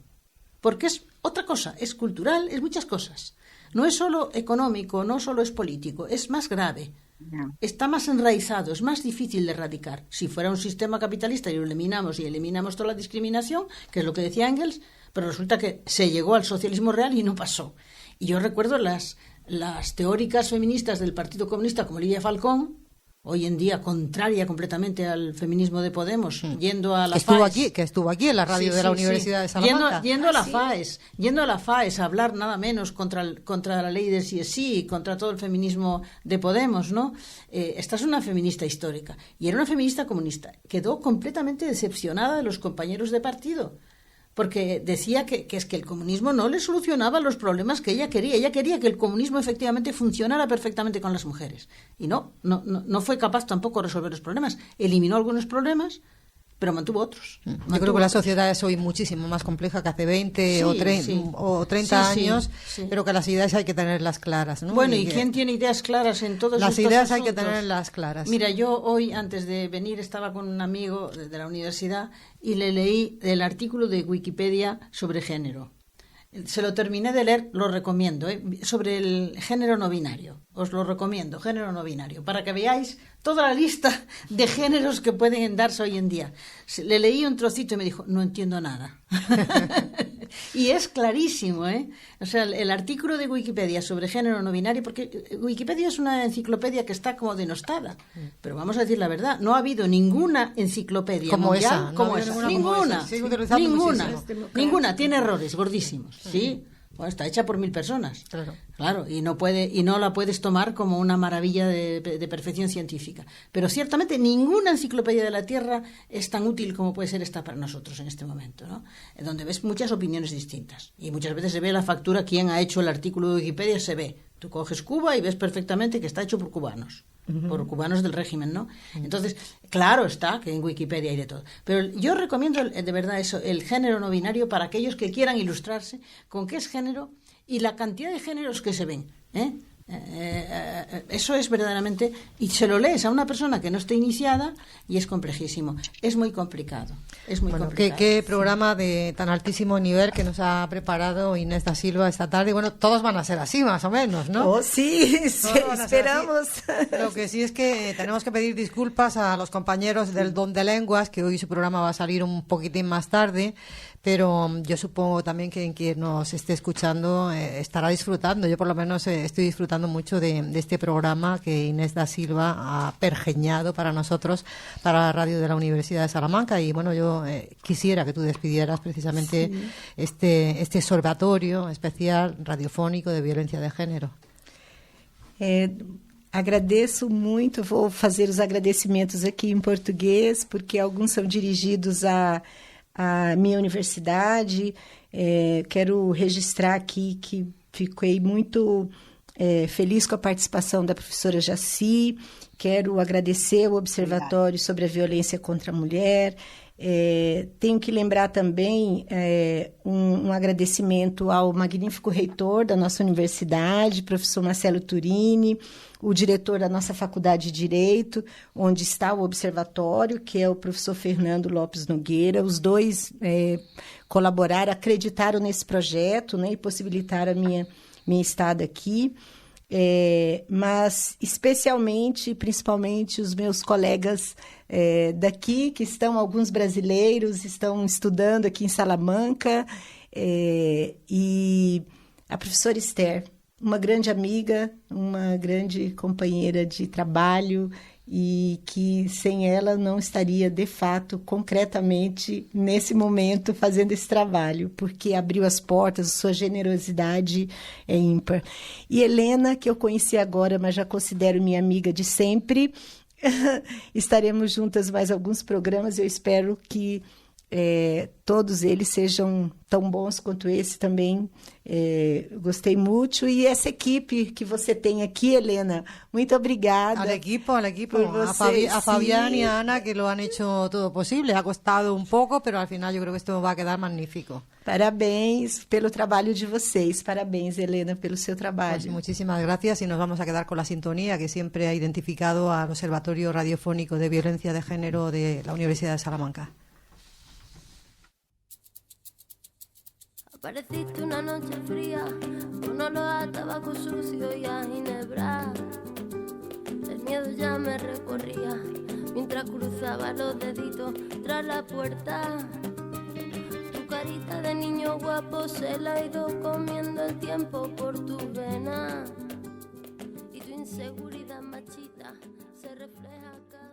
Porque es otra cosa, es cultural, es muchas cosas. No es solo económico, no solo es político, es más grave. No. Está más enraizado, es más difícil de erradicar. Si fuera un sistema capitalista y lo eliminamos toda la discriminación, que es lo que decía Engels, pero resulta que se llegó al socialismo real y no pasó. Y yo recuerdo las teóricas feministas del Partido Comunista como Lidia Falcón, hoy en día contraria completamente al feminismo de Podemos, yendo a la que estuvo aquí en la radio de la Universidad de Salamanca. Yendo a la FAES a hablar nada menos contra la ley del sí es sí y contra todo el feminismo de Podemos, ¿no? Esta es una feminista histórica y era una feminista comunista. Quedó completamente decepcionada de los compañeros de partido, porque decía que es que el comunismo no le solucionaba los problemas que ella quería. Ella quería que el comunismo efectivamente funcionara perfectamente con las mujeres. Y no fue capaz tampoco de resolver los problemas. Eliminó algunos problemas, pero mantuvo otros. Yo creo que la sociedad es hoy muchísimo más compleja que hace 20 o 30 años, pero que las ideas hay que tenerlas claras, ¿no? Bueno, ¿y quién tiene ideas claras en todos estos asuntos? Las ideas hay que tenerlas claras. Mira, yo hoy, antes de venir, estaba con un amigo de la universidad y le leí el artículo de Wikipedia sobre género. Se lo terminé de leer, lo recomiendo, sobre el género no binario. Os lo recomiendo, género no binario, para que veáis toda la lista de géneros que pueden darse hoy en día. Le leí un trocito y me dijo, no entiendo nada. Y es clarísimo, ¿eh? O sea, el artículo de Wikipedia sobre género no binario, porque Wikipedia es una enciclopedia que está como denostada, pero vamos a decir la verdad, no ha habido ninguna enciclopedia como mundial esa, como esa. Ninguna, tiene errores gordísimos, ¿sí? Bueno, está hecha por 1000 personas. Claro, y no la puedes tomar como una maravilla de perfección científica. Pero ciertamente ninguna enciclopedia de la Tierra es tan útil como puede ser esta para nosotros en este momento, ¿no? Donde ves muchas opiniones distintas. Y muchas veces se ve la factura, quién ha hecho el artículo de Wikipedia, se ve. Tú coges Cuba y ves perfectamente que está hecho por cubanos. Por cubanos del régimen, ¿no? Entonces, claro está que en Wikipedia hay de todo. Pero yo recomiendo de verdad eso, el género no binario, para aquellos que quieran ilustrarse con qué es género y la cantidad de géneros que se ven, ¿eh? Eso es verdaderamente, y se lo lees a una persona que no esté iniciada y es complejísimo, es muy complicado. Qué programa de tan altísimo nivel que nos ha preparado Inés da Silva esta tarde. Bueno, todos van a ser así más o menos, ¿no? Oh, sí, esperamos. Lo que sí es que tenemos que pedir disculpas a los compañeros del Don de Lenguas, que hoy su programa va a salir un poquitín más tarde, pero yo supongo también que quien nos esté escuchando estará disfrutando. Yo por lo menos estoy disfrutando mucho de este programa que Inés da Silva ha pergeñado para nosotros, para la radio de la Universidad de Salamanca. Y bueno, yo quisiera que tú despidieras precisamente este observatorio especial radiofónico de violencia de género. Agradeço muito, vou fazer os agradecimentos aqui em português, porque alguns são dirigidos à minha universidade. Quero registrar aqui que fiquei muito feliz com a participação da professora Jaci. Quero agradecer o Observatório sobre a Violência contra a Mulher. Tenho que lembrar também um agradecimento ao magnífico reitor da nossa universidade, professor Marcelo Turini, o diretor da nossa faculdade de Direito, onde está o observatório, que é o professor Fernando Lopes Nogueira. Os dois colaboraram, acreditaram nesse projeto, né, e possibilitaram a minha estada aqui. Mas especialmente, principalmente os meus colegas daqui, que estão, alguns brasileiros, estão estudando aqui em Salamanca, e a professora Esther, uma grande amiga, uma grande companheira de trabalho, e que sem ela não estaria, de fato, concretamente, nesse momento, fazendo esse trabalho, porque abriu as portas, sua generosidade é ímpar. E Helena, que eu conheci agora, mas já considero minha amiga de sempre, estaremos juntas mais alguns programas, eu espero que todos eles sejam tão bons quanto esse também. Gostei muito. E essa equipe que você tem aquí, Elena, muito obrigada. Al equipo, a Fabián y a Ana, que lo han hecho todo posible. Ha costado un poco, pero al final yo creo que esto va a quedar magnífico. Parabéns pelo trabalho de vocês. Parabéns, Elena, pelo seu trabalho. Pues muchísimas gracias, y nos vamos a quedar con la sintonía que siempre ha identificado al Observatorio Radiofónico de Violencia de Género de la Universidad de Salamanca. Apareciste una noche fría, con olor a tabaco sucio y a ginebra. El miedo ya me recorría mientras cruzaba los deditos tras la puerta. Tu carita de niño guapo se la ha ido comiendo el tiempo por tus venas. Y tu inseguridad machita se refleja acá.